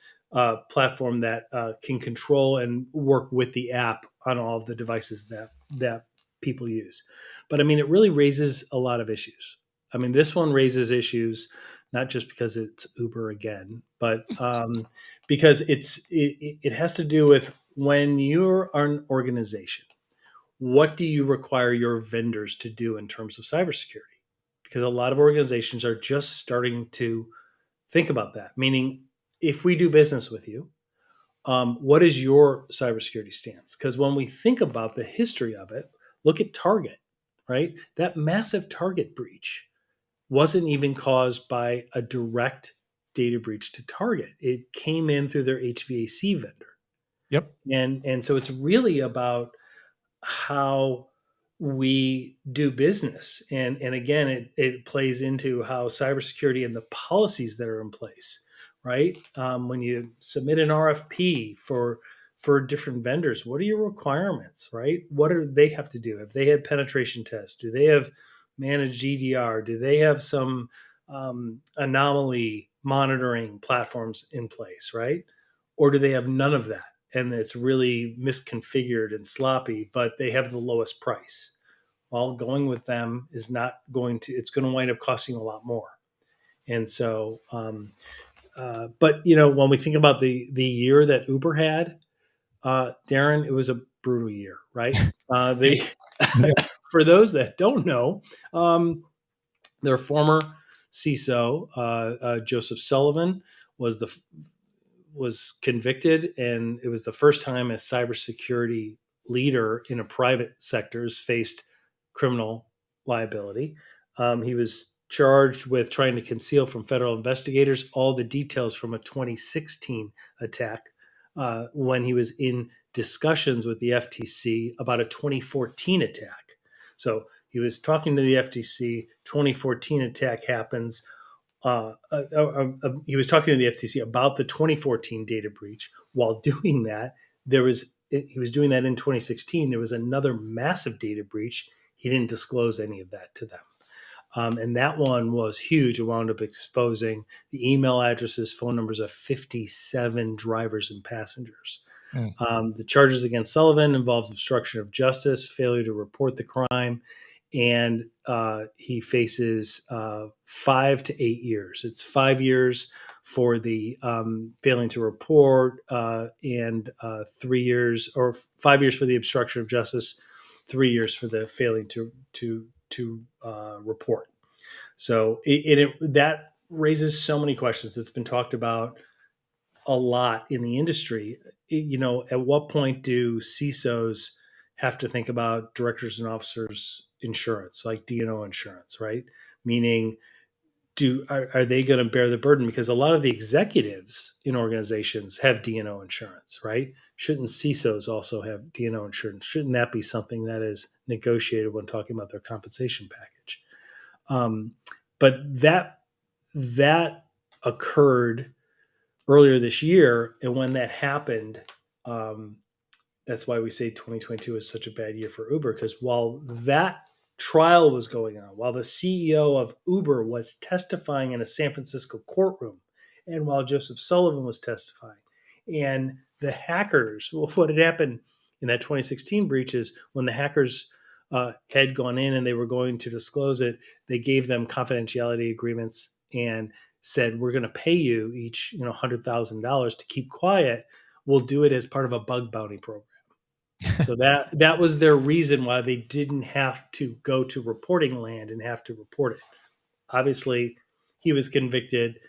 Speaker 1: platform that can control and work with the app on all of the devices that people use. But I mean, it really raises a lot of issues. I mean, this one raises issues not just because it's Uber again, but because it has to do with when you're an organization, what do you require your vendors to do in terms of cybersecurity? because a lot of organizations are just starting to think about that. Meaning, if we do business with you, what is your cybersecurity stance? Because when we think about the history of it, look at Target, right? That massive Target breach wasn't even caused by a direct data breach to Target. It came in through their HVAC vendor.
Speaker 3: Yep.
Speaker 1: And so it's really about how we do business. And again, it plays into how cybersecurity and the policies that are in place, right? When you submit an RFP for different vendors, what are your requirements, right? What do they have to do? If they have penetration tests, do they have managed EDR? Do they have some anomaly monitoring platforms in place, right? Or do they have none of that? And it's really misconfigured and sloppy, but they have the lowest price. Well, going with them is not going to, it's going to wind up costing a lot more. And so, but when we think about the year that Uber had, Darren, it was a brutal year, right? They,
Speaker 3: Yeah.
Speaker 1: for those that don't know, their former CISO, Joseph Sullivan, was convicted, and it was the first time a cybersecurity leader in a private sector has faced criminal liability. He was charged with trying to conceal from federal investigators all the details from a 2016 attack when he was in discussions with the FTC about a 2014 attack. So he was talking to the FTC, 2014 attack happens. He was talking to the FTC about the 2014 data breach. While doing that, he was doing that in 2016. There was another massive data breach. He didn't disclose any of that to them. And that one was huge. It wound up exposing the email addresses, phone numbers of 57 drivers and passengers. The charges against Sullivan involves obstruction of justice, failure to report the crime, and he faces 5 to 8 years. It's 5 years for the failing to report, and 3 years, or 5 years for the obstruction of justice, 3 years for the failing to report. So that raises so many questions. It's been talked about a lot in the industry. At what point do CISOs have to think about directors and officers insurance, like D&O insurance, right? Meaning, are they going to bear the burden? Because a lot of the executives in organizations have D&O insurance, right? Shouldn't CISOs also have D&O insurance? Shouldn't that be something that is negotiated when talking about their compensation package? But that occurred earlier this year, and when that happened, that's why we say 2022 is such a bad year for Uber, because while that trial was going on, while the CEO of Uber was testifying in a San Francisco courtroom, and while Joseph Sullivan was testifying, and the hackers, what had happened in that 2016 breach is when the hackers had gone in and they were going to disclose it, they gave them confidentiality agreements and said, we're going to pay you each $100,000 to keep quiet. We'll do it as part of a bug bounty program. So that was their reason why they didn't have to go to reporting land and have to report it. Obviously, he was convicted.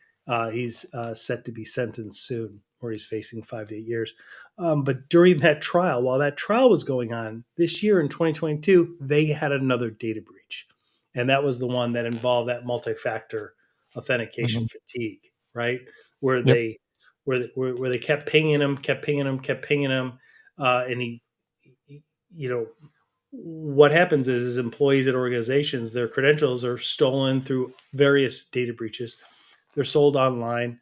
Speaker 1: He's set to be sentenced soon, where he's facing 5 to 8 years. But during that trial, while that trial was going on this year in 2022, they had another data breach. And that was the one that involved that multi-factor authentication fatigue, right? Where they kept pinging him, and he what happens is employees at organizations, their credentials are stolen through various data breaches. They're sold online.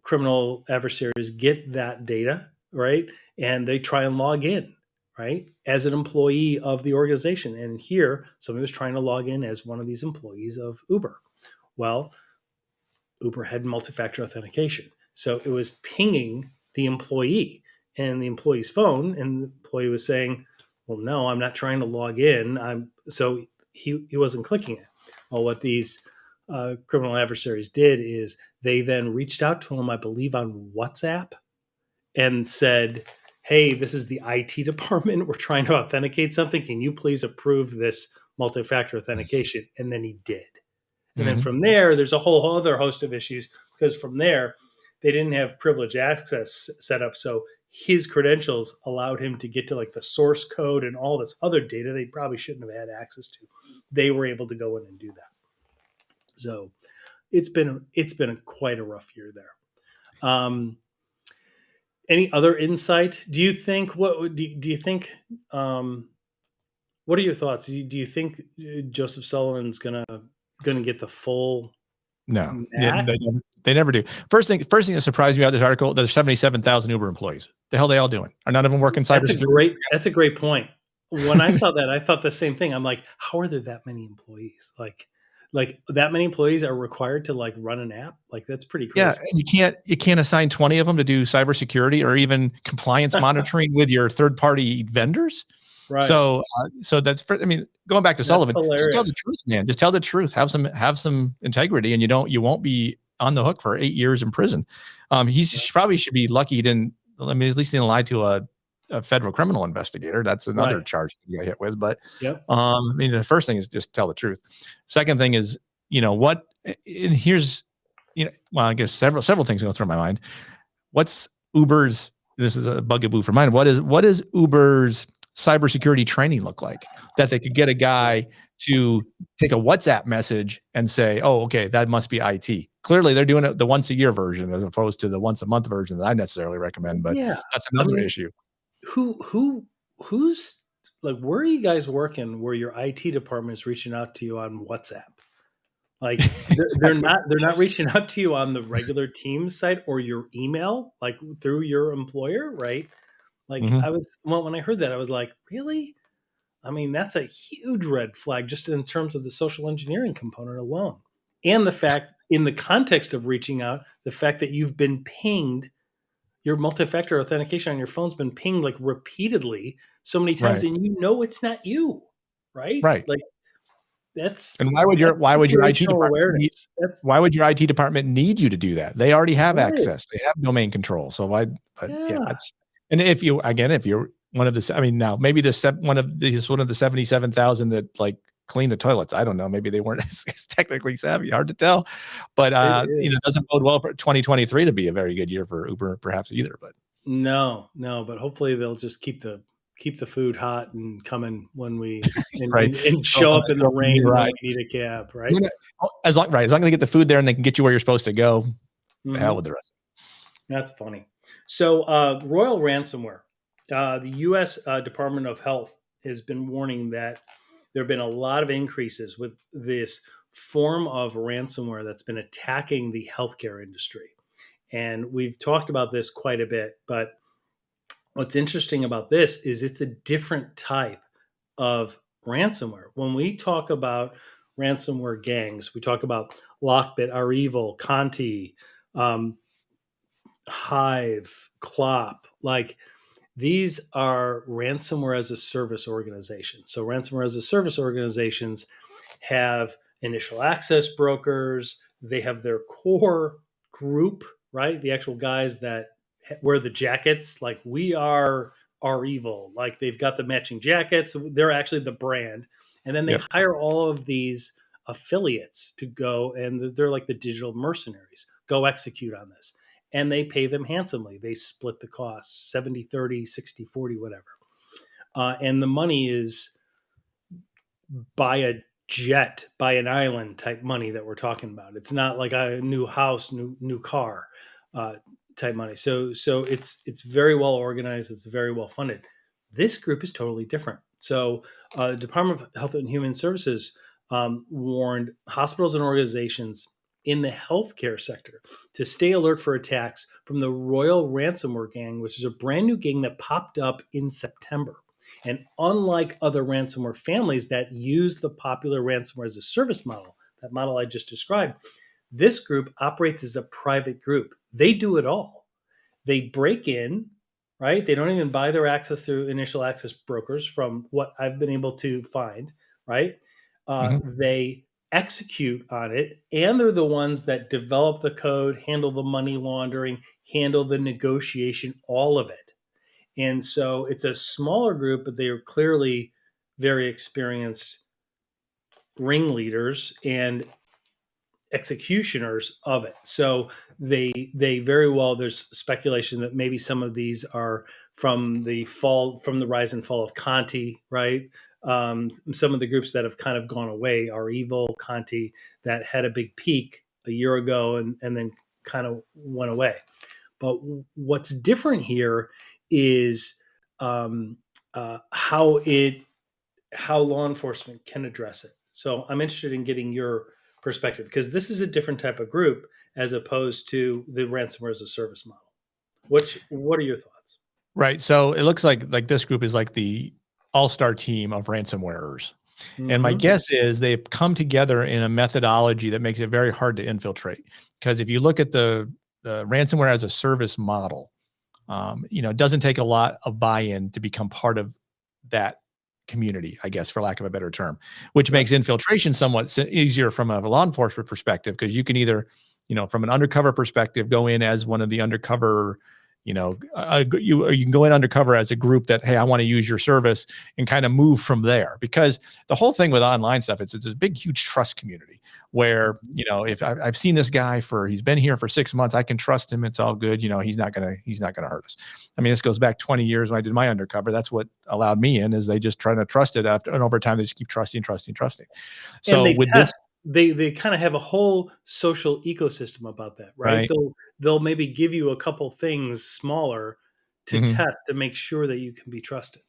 Speaker 1: Criminal adversaries get that data, right? And they try and log in, right? As an employee of the organization. And here, somebody was trying to log in as one of these employees of Uber. Well, Uber had multi-factor authentication. So it was pinging the employee and the employee's phone, and the employee was saying, well, no, I'm not trying to log in. So he wasn't clicking it. Well, what these criminal adversaries did is they then reached out to him, I believe, on WhatsApp and said, hey, this is the IT department. We're trying to authenticate something. Can you please approve this multi-factor authentication. And then he did. And then
Speaker 3: Mhm.
Speaker 1: from there, there's a whole other host of issues, because from there, they didn't have privileged access set up. So his credentials allowed him to get to like the source code and all this other data they probably shouldn't have had access to. They were able to go in and do that. So it's been quite a rough year there. Any other insight? Do you think what do you think? What are your thoughts? Do you think Joseph Sullivan's gonna get the full?
Speaker 3: No, they never do. First thing that surprised me about this article, there's 77,000 Uber employees. The hell are they all doing? Are none of them working cybersecurity?
Speaker 1: That's a great point. When I saw that, I thought the same thing. I'm like, how are there that many employees? Like that many employees are required to like run an app? Like that's pretty crazy.
Speaker 3: Yeah, you can't assign 20 of them to do cybersecurity or even compliance monitoring with your third-party vendors.
Speaker 1: Right.
Speaker 3: So that's going back to Sullivan,
Speaker 1: hilarious.
Speaker 3: just tell the truth, man. Just tell the truth. Have some integrity, and you won't be on the hook for 8 years in prison. Probably should be lucky he didn't. At least he didn't lie to a federal criminal investigator. That's another charge he got hit with. But the first thing is just tell the truth. Second thing is, what? And here's, I guess several things go through my mind. What's Uber's? This is a bugaboo for mine. What is Uber's cybersecurity training look like, that they could get a guy to take a WhatsApp message and say, oh, okay, that must be IT. Clearly they're doing it the once a year version as opposed to the once a month version that I necessarily recommend, but that's another issue.
Speaker 1: Who's like, where are you guys working where your IT department is reaching out to you on WhatsApp? Like they're not reaching out to you on the regular Teams site or your email, like through your employer, right? Like when I heard that, I was like, really? I mean, that's a huge red flag just in terms of the social engineering component alone. And the fact, in the context of reaching out, the fact that you've been pinged, your multi-factor authentication on your phone's been pinged like repeatedly so many times, and it's not you, right?
Speaker 3: Right.
Speaker 1: Like that's.
Speaker 3: And why would your IT department need you to do that? They already have access. They have domain control. So why? But that's. And if you're one of the, now maybe one of the 77,000 that like clean the toilets. I don't know. Maybe they weren't as technically savvy. Hard to tell. But it doesn't bode well for 2023 to be a very good year for Uber, perhaps either. But
Speaker 1: no. But hopefully they'll just keep the food hot and coming when we and show up in the rain when we need a cab. Right.
Speaker 3: As long as they get the food there and they can get you where you're supposed to go. The hell with the rest.
Speaker 1: That's funny. So Royal Ransomware, the U.S. Department of Health has been warning that there have been a lot of increases with this form of ransomware that's been attacking the healthcare industry. And we've talked about this quite a bit, but what's interesting about this is it's a different type of ransomware. When we talk about ransomware gangs, we talk about Lockbit, REvil, Conti, Hive, Clop, like these are ransomware as a service organizations. So ransomware as a service organizations have initial access brokers. They have their core group, right? The actual guys that wear the jackets, like we are REvil, like they've got the matching jackets. They're actually the brand. And then they hire all of these affiliates to go, and they're like the digital mercenaries, go execute on this. And they pay them handsomely. They split the costs, 70-30, 60-40, whatever. And the money is buy a jet, buy an island type money that we're talking about. It's not like a new house, new car type money. So it's very well organized. It's very well funded. This group is totally different. So the Department of Health and Human Services warned hospitals and organizations in the healthcare sector to stay alert for attacks from the Royal Ransomware Gang, which is a brand new gang that popped up in September. And unlike other ransomware families that use the popular ransomware as a service model, that model I just described, this group operates as a private group. They do it all. They break in, right? They don't even buy their access through initial access brokers from what I've been able to find, right? They execute on it, and they're the ones that develop the code, handle the money laundering, handle the negotiation, all of it. And so it's a smaller group, but they are clearly very experienced ringleaders and executioners of it. So they very well, there's speculation that maybe some of these are from the rise and fall of Conti, right? Some of the groups that have kind of gone away are Evil, Conti, that had a big peak a year ago and then kind of went away. But what's different here is how law enforcement can address it. So I'm interested in getting your perspective, because this is a different type of group as opposed to the ransomware as a service model. What are your thoughts?
Speaker 3: Right. So it looks like this group is like the all-star team of ransomwarers. And my guess is they've come together in a methodology that makes it very hard to infiltrate. Because if you look at the ransomware as a service model, it doesn't take a lot of buy-in to become part of that community, I guess, for lack of a better term, which makes infiltration somewhat easier from a law enforcement perspective, because you can either, from an undercover perspective, go in as one of the undercover, you can go in undercover as a group that, hey, I want to use your service, and kind of move from there. Because the whole thing with online stuff, it's a big, huge trust community where, if I've seen this guy he's been here for 6 months, I can trust him. It's all good. He's not gonna hurt us. I mean, this goes back 20 years when I did my undercover. That's what allowed me in, is they just try to trust it and over time they just keep trusting. So
Speaker 1: and
Speaker 3: with this,
Speaker 1: they kind of have a whole social ecosystem about that, right? They'll maybe give you a couple things smaller to test to make sure that you can be trusted.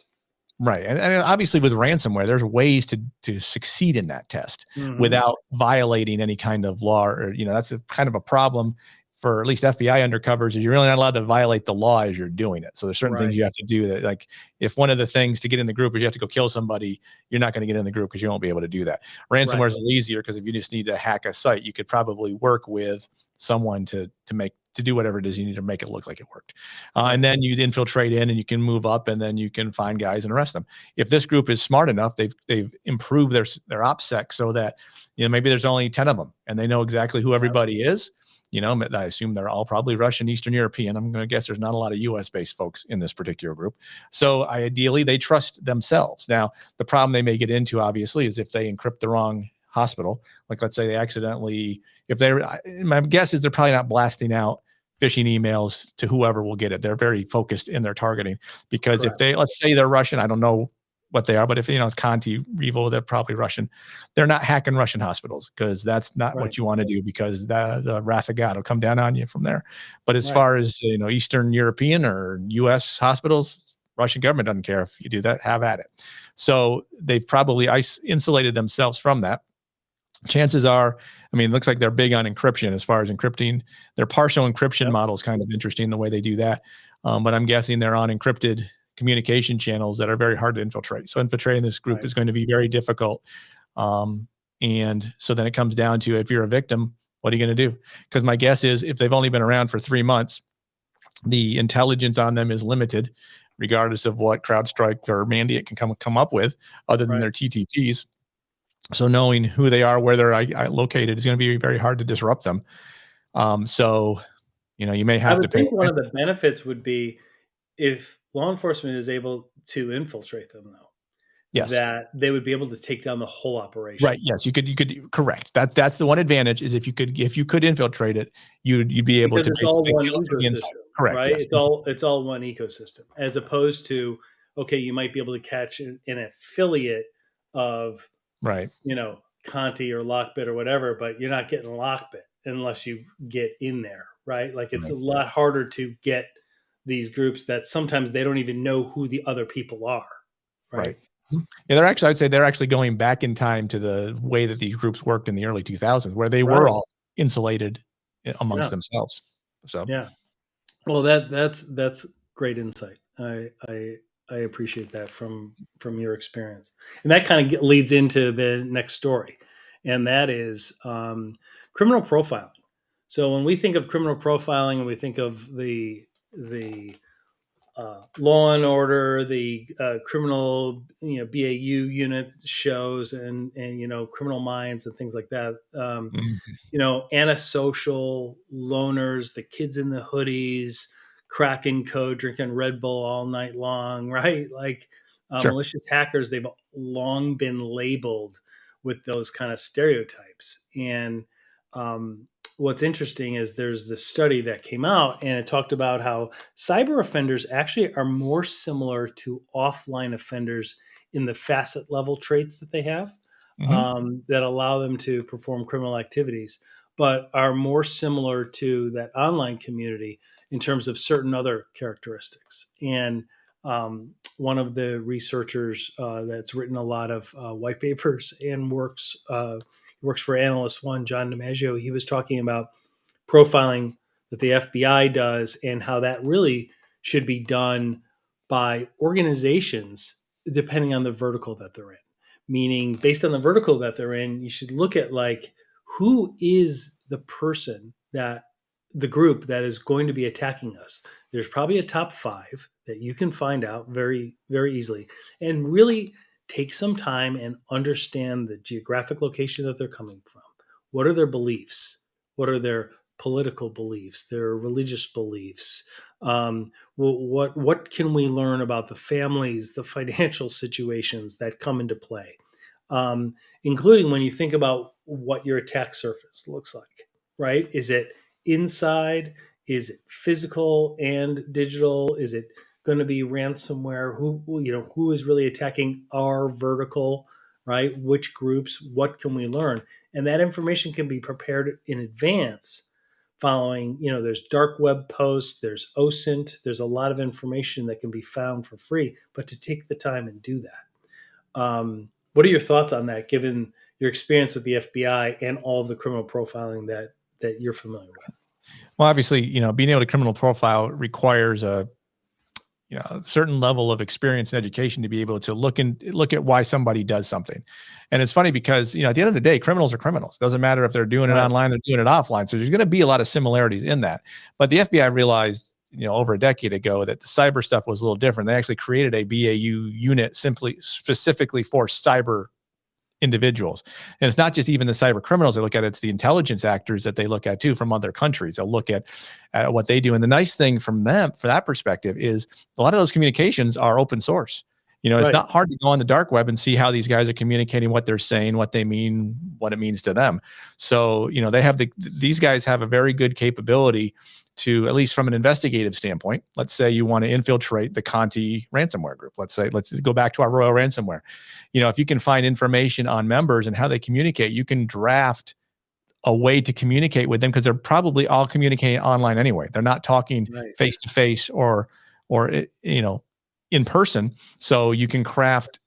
Speaker 3: Right. And obviously with ransomware, there's ways to succeed in that test without violating any kind of law, or, that's a kind of a problem for at least FBI undercovers, is you're really not allowed to violate the law as you're doing it. So there's certain things you have to do that, like if one of the things to get in the group is you have to go kill somebody, you're not going to get in the group because you won't be able to do that. Ransomware is a little easier, because if you just need to hack a site, you could probably work with someone to do whatever it is you need to make it look like it worked. And then you infiltrate in and you can move up, and then you can find guys and arrest them. If this group is smart enough, they've improved their OPSEC so that, maybe there's only 10 of them and they know exactly who everybody is. I assume they're all probably Russian, Eastern European. I'm going to guess there's not a lot of US based folks in this particular group. So ideally they trust themselves. Now, the problem they may get into, obviously, is if they encrypt the wrong hospital. Like, let's say they accidentally, my guess is they're probably not blasting out phishing emails to whoever will get it. They're very focused in their targeting, because if let's say they're Russian, I don't know what they are, but if it's Conti, Revo, they're probably Russian. They're not hacking Russian hospitals, because that's not what you want to do, because the wrath of God will come down on you from there. But as far as, Eastern European or US hospitals, Russian government doesn't care if you do that, have at it. So they've probably insulated themselves from that. Chances are, it looks like they're big on encryption as far as encrypting. Their partial encryption model is kind of interesting, the way they do that. But I'm guessing they're on encrypted communication channels that are very hard to infiltrate. So infiltrating this group is going to be very difficult. And so then it comes down to, if you're a victim, what are you going to do? Because my guess is, if they've only been around for 3 months, the intelligence on them is limited, regardless of what CrowdStrike or Mandiant can come up with, other than their TTPs. So knowing who they are, where they're located, is going to be very hard to disrupt them. So, you may have to pay.
Speaker 1: I would think one of the benefits would be if law enforcement is able to infiltrate them, though, that they would be able to take down the whole operation.
Speaker 3: Right. Yes. You could correct. That's the one advantage, is if you could infiltrate it, you'd be able to
Speaker 1: it's all
Speaker 3: basically
Speaker 1: one
Speaker 3: kill it from the inside.
Speaker 1: ecosystem,
Speaker 3: Correct.
Speaker 1: right?
Speaker 3: Yes.
Speaker 1: It's all one ecosystem, as opposed to, okay, you might be able to catch an affiliate of, Conti or Lockbit or whatever, but you're not getting Lockbit unless you get in there, right? Like, it's a lot harder to get these groups that sometimes they don't even know who the other people are, right?
Speaker 3: Yeah, I'd say they're actually going back in time to the way that these groups worked in the early 2000s, where they were all insulated amongst themselves. So
Speaker 1: well, that's great insight. I appreciate that from your experience, and that kind of leads into the next story, and that is criminal profiling. So when we think of criminal profiling, and we think of the Law and Order, the criminal BAU unit shows, and Criminal Minds and things like that. Antisocial loners, the kids in the hoodies, cracking code, drinking Red Bull all night long, right? Like malicious hackers, they've long been labeled with those kind of stereotypes. And what's interesting is there's this study that came out, and it talked about how cyber offenders actually are more similar to offline offenders in the facet level traits that they have, that allow them to perform criminal activities, but are more similar to that online community in terms of certain other characteristics. And one of the researchers that's written a lot of white papers and works for Analyst One, John DiMaggio. He was talking about profiling that the FBI does and how that really should be done by organizations depending on the vertical that they're in. Meaning, based on the vertical that they're in, you should look at like who is the person that the group that is going to be attacking us. There's probably a top 5 that you can find out very, very easily, and really take some time and understand the geographic location that they're coming from. What are their beliefs? What are their political beliefs, their religious beliefs? What can we learn about the families, the financial situations that come into play, including when you think about what your attack surface looks like, right? Is it inside? Is it physical and digital? Is it going to be ransomware? Who is really attacking our vertical, right? Which groups? What can we learn? And that information can be prepared in advance following, there's dark web posts, there's OSINT, there's a lot of information that can be found for free, but to take the time and do that. What are your thoughts on that, given your experience with the FBI and all of the criminal profiling that you're familiar with?
Speaker 3: Well, obviously, being able to criminal profile requires a certain level of experience and education to be able to look at why somebody does something. And it's funny because, at the end of the day, criminals are criminals. It doesn't matter if they're doing it online, they're doing it offline. So there's going to be a lot of similarities in that. But the FBI realized, over a decade ago that the cyber stuff was a little different. They actually created a BAU unit specifically for cyber individuals. And it's not just even the cyber criminals they look at, it's the intelligence actors that they look at too from other countries. They'll look at what they do. And the nice thing from them, for that perspective, is a lot of those communications are open source. It's not hard to go on the dark web and see how these guys are communicating, what they're saying, what they mean, what it means to them. So, these guys have a very good capability to, at least from an investigative standpoint. Let's say you want to infiltrate the Conti ransomware group. Let's go back to our Royal ransomware. If you can find information on members and how they communicate, you can draft a way to communicate with them, because they're probably all communicating online anyway. They're not talking face to face or in person. So you can craft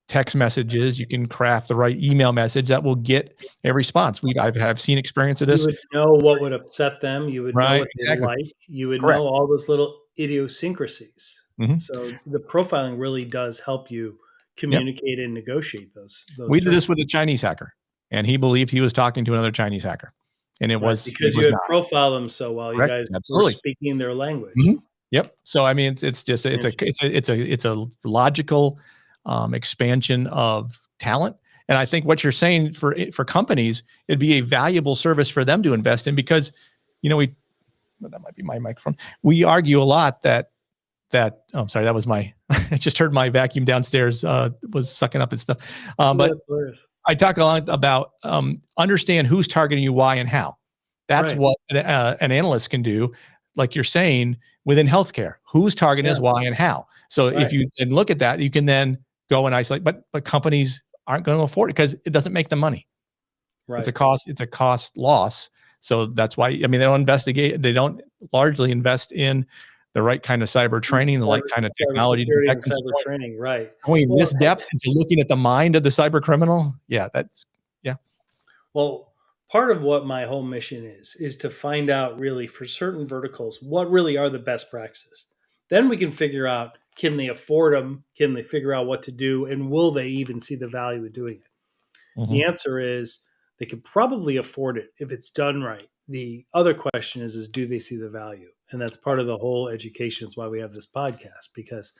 Speaker 3: text messages, you can craft the right email message that will get a response. I've seen experience of this.
Speaker 1: You would know what would upset them. You would know what they like. You would know all those little idiosyncrasies. So the profiling really does help you communicate and negotiate those.
Speaker 3: We did this with a Chinese hacker, and he believed he was talking to another Chinese hacker, and it was
Speaker 1: because you had profiled them so well. You guys were speaking their language.
Speaker 3: Yep. So I mean, it's just it's a logical expansion of talent. And I think what you're saying for companies, it'd be a valuable service for them to invest in, because, that might be my microphone. We argue a lot that I'm sorry, that was I just heard my vacuum downstairs was sucking up and stuff. But I talk a lot about understand who's targeting you, why, and how. That's what an analyst can do. Like you're saying, within healthcare, who's targeting is, why, and how. So if you then look at that, you can then go and isolate, but companies aren't going to afford it because it doesn't make them money. It's a cost loss. So that's why, they don't investigate. They don't largely invest in the right kind of cyber training, the right kind of technology.
Speaker 1: Cyber training, right.
Speaker 3: This depth into looking at the mind of the cyber criminal. Yeah.
Speaker 1: Well, part of what my whole mission is to find out really for certain verticals, what really are the best practices. Then we can figure out, can they afford them? Can they figure out what to do? And will they even see the value of doing it? The answer is they could probably afford it if it's done right. The other question is do they see the value? And that's part of the whole education. Is why we have this podcast, because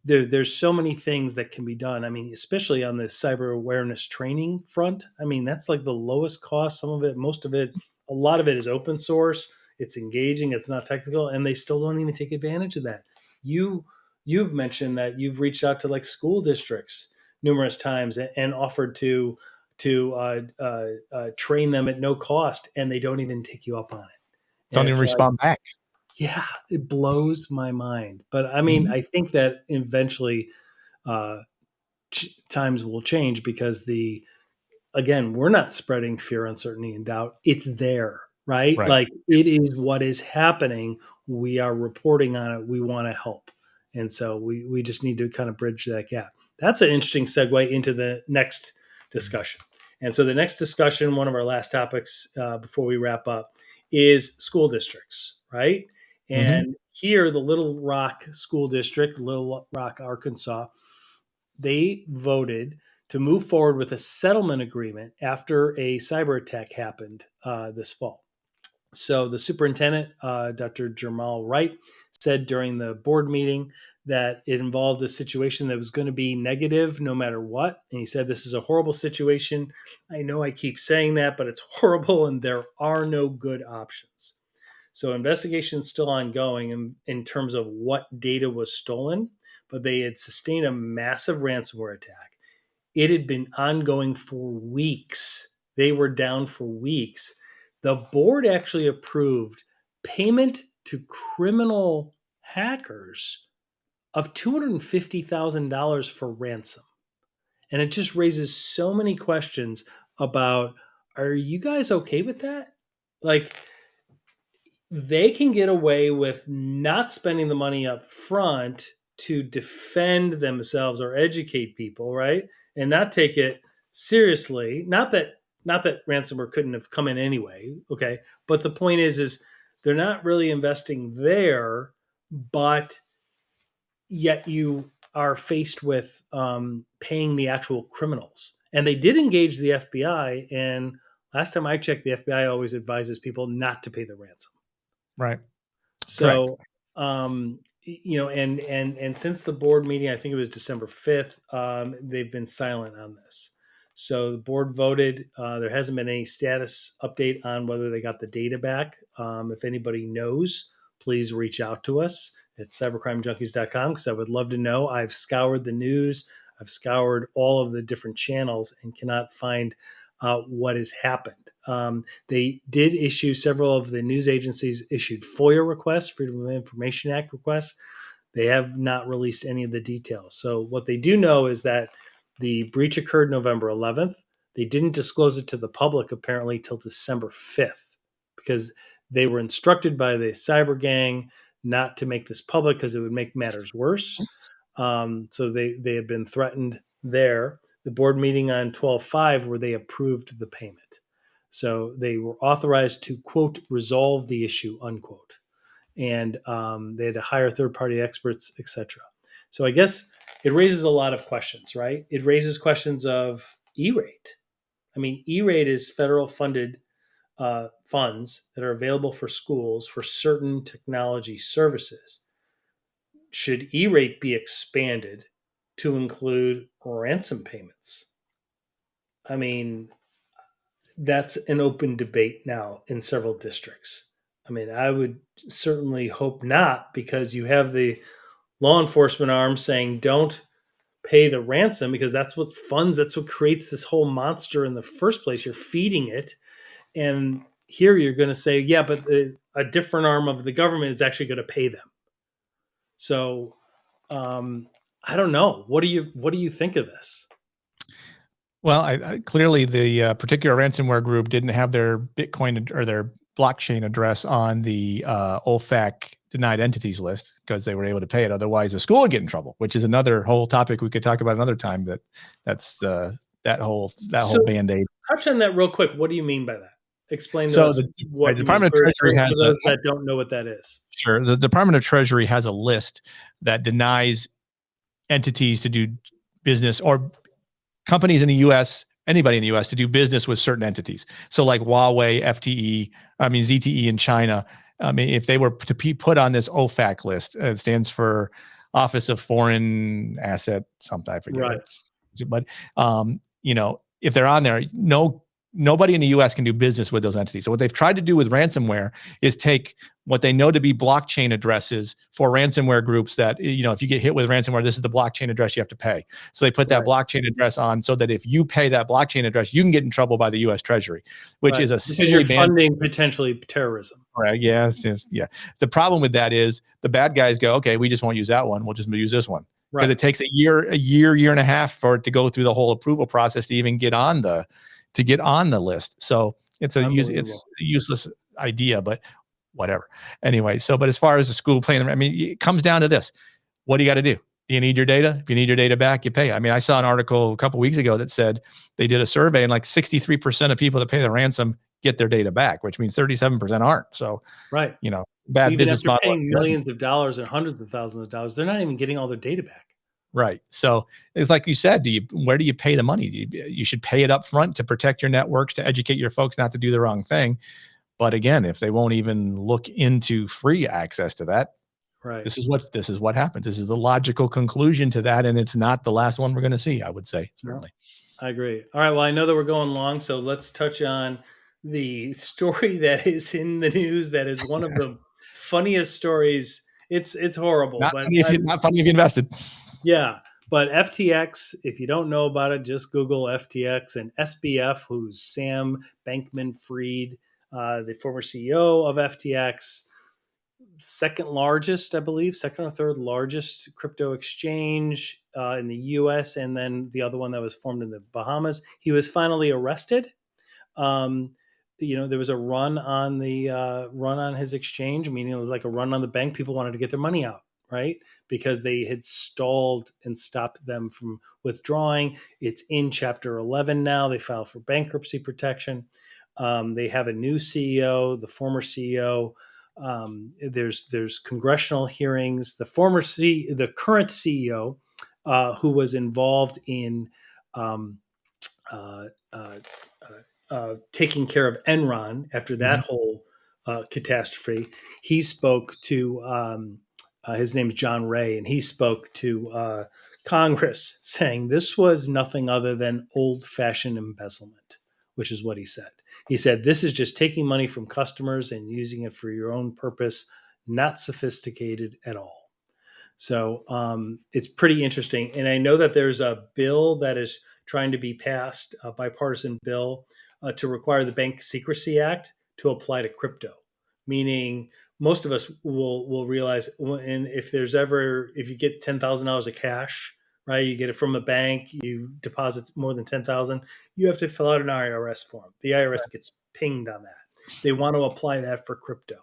Speaker 1: there's so many things that can be done. Especially on the cyber awareness training front. That's like the lowest cost. Some of it, most of it, a lot of it is open source. It's engaging. It's not technical, and they still don't even take advantage of that. You've mentioned that you've reached out to like school districts numerous times and offered to train them at no cost, and they don't even take you up on it.
Speaker 3: Don't
Speaker 1: And
Speaker 3: even
Speaker 1: it's like,
Speaker 3: respond back.
Speaker 1: yeah, it blows my mind. But I mean, I think that eventually uh, times will change because again, we're not spreading fear, uncertainty, and doubt. It's there, right?
Speaker 3: Right.
Speaker 1: Like it is what is happening. We are reporting on it. We want to help. And so we just need to kind of bridge that gap. That's an interesting segue into the next discussion. And so the next discussion, one of our last topics before we wrap up, is school districts, right? And here, the Little Rock School District, Little Rock, Arkansas, they voted to move forward with a settlement agreement after a cyber attack happened this fall. So the superintendent, Dr. Jamal Wright, said during the board meeting that it involved a situation that was going to be negative no matter what. And he said, this is a horrible situation. I know I keep saying that, but it's horrible and there are no good options. So investigation is still ongoing in terms of what data was stolen, but they had sustained a massive ransomware attack. It had been ongoing for weeks. They were down for weeks. The board actually approved payment to criminal hackers of $250,000 for ransom. And it just raises so many questions about, are you guys okay with that? Like, they can get away with not spending the money up front to defend themselves or educate people, right? And not take it seriously. Not that ransomware couldn't have come in anyway, okay? But the point is they're not really investing there, but yet you are faced with paying the actual criminals. And they did engage the FBI, and last time I checked, the FBI always advises people not to pay the ransom.
Speaker 3: Right.
Speaker 1: So, and since the board meeting, I think it was December 5th, they've been silent on this. So the board voted. There hasn't been any status update on whether they got the data back. If anybody knows, please reach out to us at cybercrimejunkies.com because I would love to know. I've scoured the news. I've scoured all of the different channels and cannot find what has happened. They did issue, several of the news agencies issued FOIA requests, Freedom of Information Act requests. They have not released any of the details. So what they do know is that the breach occurred November 11th. They didn't disclose it to the public apparently till December 5th because they were instructed by the cyber gang not to make this public because it would make matters worse. So they have been threatened there. The board meeting on 12/5 where they approved the payment. So they were authorized to, quote, resolve the issue, unquote. And they had to hire third-party experts, etc. So I guess it raises a lot of questions, right? It raises questions of E-rate. I mean, E-rate is federal funded funds that are available for schools for certain technology services. Should E-rate be expanded to include ransom payments? I mean, that's an open debate now in several districts. I mean, I would certainly hope not because you have the law enforcement arm saying don't pay the ransom because that's what funds, that's what creates this whole monster in the first place. You're feeding it. And here you're going to say, yeah, but a different arm of the government is actually going to pay them. So I don't know. What do you think of this?
Speaker 3: Well, I clearly the particular ransomware group didn't have their Bitcoin or their blockchain address on the OFAC denied entities list because they were able to pay it. Otherwise, the school would get in trouble, which is another whole topic we could talk about another time. That's that whole Band-Aid.
Speaker 1: Touch on that real quick. What do you mean by that? Explain to
Speaker 3: So
Speaker 1: us what
Speaker 3: the Department of Treasury has
Speaker 1: those that don't know what that is.
Speaker 3: Sure. The Department of Treasury has a list that denies entities to do business or companies in the U.S., anybody in the U.S. to do business with certain entities. So like Huawei, ZTE in China. I mean, if they were to be put on this OFAC list, it stands for Office of Foreign Asset, something, I forget.
Speaker 1: Right.
Speaker 3: But, if they're on there, no nobody in the US can do business with those entities. So what they've tried to do with ransomware is take what they know to be blockchain addresses for ransomware groups that, if you get hit with ransomware, this is the blockchain address you have to pay. So they put that blockchain address on so that if you pay that blockchain address, you can get in trouble by the US Treasury, which is a silly
Speaker 1: because you're funding potentially terrorism.
Speaker 3: Right. Yes. Yeah. The problem with that is the bad guys go, okay, we just won't use that one. We'll just use this one. Because it takes a year and a half for it to go through the whole approval process to even get on the list. So it's a useless idea, but whatever. Anyway, but as far as the school playing, I mean, it comes down to this. What do you got to do? Do you need your data? If you need your data back, you pay. I mean, I saw an article a couple of weeks ago that said they did a survey and like 63% of people that pay the ransom get their data back, which means 37% aren't. So, bad
Speaker 1: so
Speaker 3: business model.
Speaker 1: Paying millions of dollars and hundreds of thousands of dollars, they're not even getting all their data back.
Speaker 3: Right. So it's like you said, where do you pay the money? You should pay it up front to protect your networks, to educate your folks not to do the wrong thing. But again, if they won't even look into free access to that, this is what happens. This is the logical conclusion to that. And it's not the last one we're going to see, I would say, certainly.
Speaker 1: I agree. All right. Well, I know that we're going long, so let's touch on the story that is in the news. That is one of the funniest stories. It's horrible.
Speaker 3: Not funny if you invested.
Speaker 1: Yeah. But FTX, if you don't know about it, just Google FTX and SBF, who's Sam Bankman-Fried, the former CEO of FTX, second largest, I believe, second or third largest crypto exchange in the US, and then the other one that was formed in the Bahamas. He was finally arrested. There was a run on his exchange, meaning it was like a run on the bank. People wanted to get their money out, right? Because they had stalled and stopped them from withdrawing. It's in Chapter 11 now. They filed for bankruptcy protection. They have a new CEO, the former CEO. There's congressional hearings. The current CEO, who was involved in taking care of Enron after that whole catastrophe, he spoke to. His name is John Ray, and he spoke to Congress saying this was nothing other than old-fashioned embezzlement, which is what he said. He said, this is just taking money from customers and using it for your own purpose, not sophisticated at all. So it's pretty interesting. And I know that there's a bill that is trying to be passed, a bipartisan bill, to require the Bank Secrecy Act to apply to crypto, meaning most of us will realize, and if you get $10,000 of cash, right, you get it from a bank, you deposit more than $10,000, you have to fill out an IRS form. The IRS gets pinged on that. They want to apply that for crypto.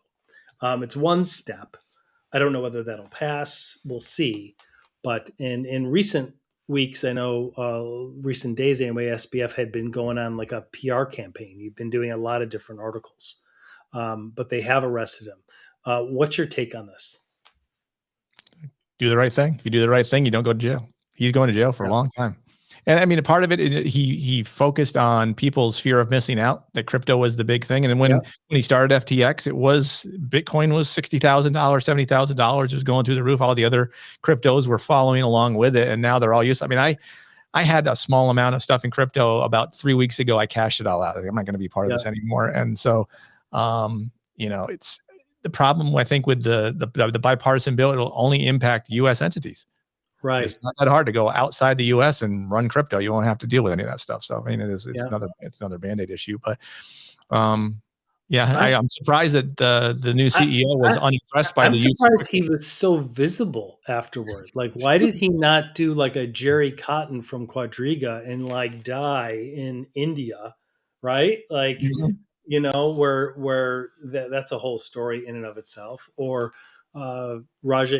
Speaker 1: It's one step. I don't know whether that'll pass. We'll see. But in recent weeks, I know recent days anyway, SBF had been going on like a PR campaign. You've been doing a lot of different articles, but they have arrested him. What's your take on this?
Speaker 3: Do the right thing. If you do the right thing, you don't go to jail. He's going to jail for a long time. And I mean, a part of it, he focused on people's fear of missing out, that crypto was the big thing. And then when he started FTX, Bitcoin was $60,000, $70,000. It was going through the roof. All the other cryptos were following along with it. And now they're all used. I mean, I had a small amount of stuff in crypto about 3 weeks ago. I cashed it all out. I'm not going to be part of this anymore. And so, it's the problem, I think, with the bipartisan bill. It'll only impact U.S. entities.
Speaker 1: Right.
Speaker 3: It's not that hard to go outside the U.S. and run crypto. You won't have to deal with any of that stuff. So I mean, it's another Band-Aid issue. But I'm surprised that the new CEO was unimpressed by the use. I'm
Speaker 1: surprised he was so visible afterward. Like, why did he not do like a Jerry Cotton from Quadriga and like die in India, right? Like, where that's a whole story in and of itself. Or Ruja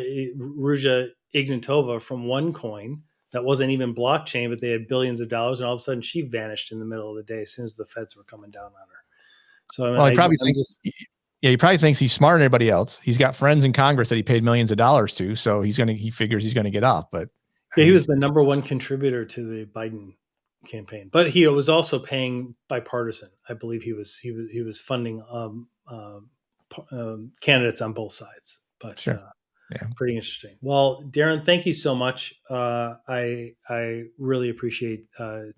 Speaker 1: Ignatova from OneCoin, that wasn't even blockchain, but they had billions of dollars, and all of a sudden she vanished in the middle of the day as soon as the feds were coming down on her. So
Speaker 3: he probably thinks he's smarter than everybody else. He's got friends in Congress that he paid millions of dollars to, so he figures he's going to get off. But
Speaker 1: he was the number one contributor to the Biden campaign, but he was also paying bipartisan. I believe he was funding candidates on both sides. But
Speaker 3: sure. Yeah.
Speaker 1: Pretty interesting. Well, Darren, thank you so much. I really appreciate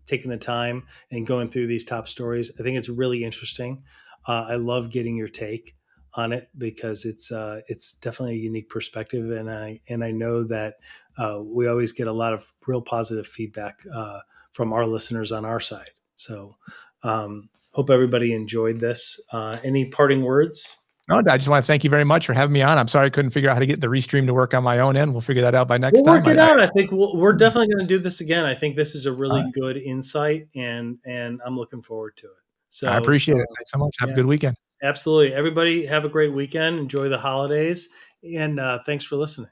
Speaker 1: taking the time and going through these top stories. I think it's really interesting. I love getting your take on it because it's definitely a unique perspective, and I know that we always get a lot of real positive feedback from our listeners on our side. So, hope everybody enjoyed this. Any parting words?
Speaker 3: No, I just want to thank you very much for having me on. I'm sorry I couldn't figure out how to get the restream to work on my own end. We'll figure that out by next
Speaker 1: We'll
Speaker 3: time.
Speaker 1: work it out. I think we're definitely going to do this again. I think this is a really
Speaker 3: right.
Speaker 1: good insight, and I'm looking forward to it. So
Speaker 3: I appreciate it. Thanks so much. Have a good weekend.
Speaker 1: Absolutely. Everybody have a great weekend. Enjoy the holidays, and thanks for listening.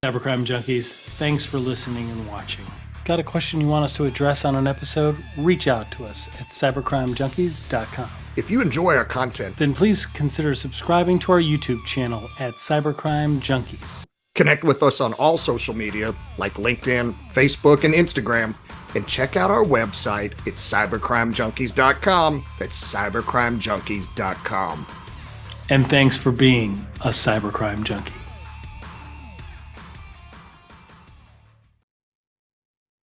Speaker 1: Cybercrime Junkies, thanks for listening and watching. Got a question you want us to address on an episode? Reach out to us at cybercrimejunkies.com.
Speaker 2: If you enjoy our content,
Speaker 1: then please consider subscribing to our YouTube channel at Cybercrime Junkies.
Speaker 2: Connect with us on all social media like LinkedIn, Facebook, and Instagram, and check out our website at cybercrimejunkies.com. That's cybercrimejunkies.com.
Speaker 1: And thanks for being a Cybercrime Junkie.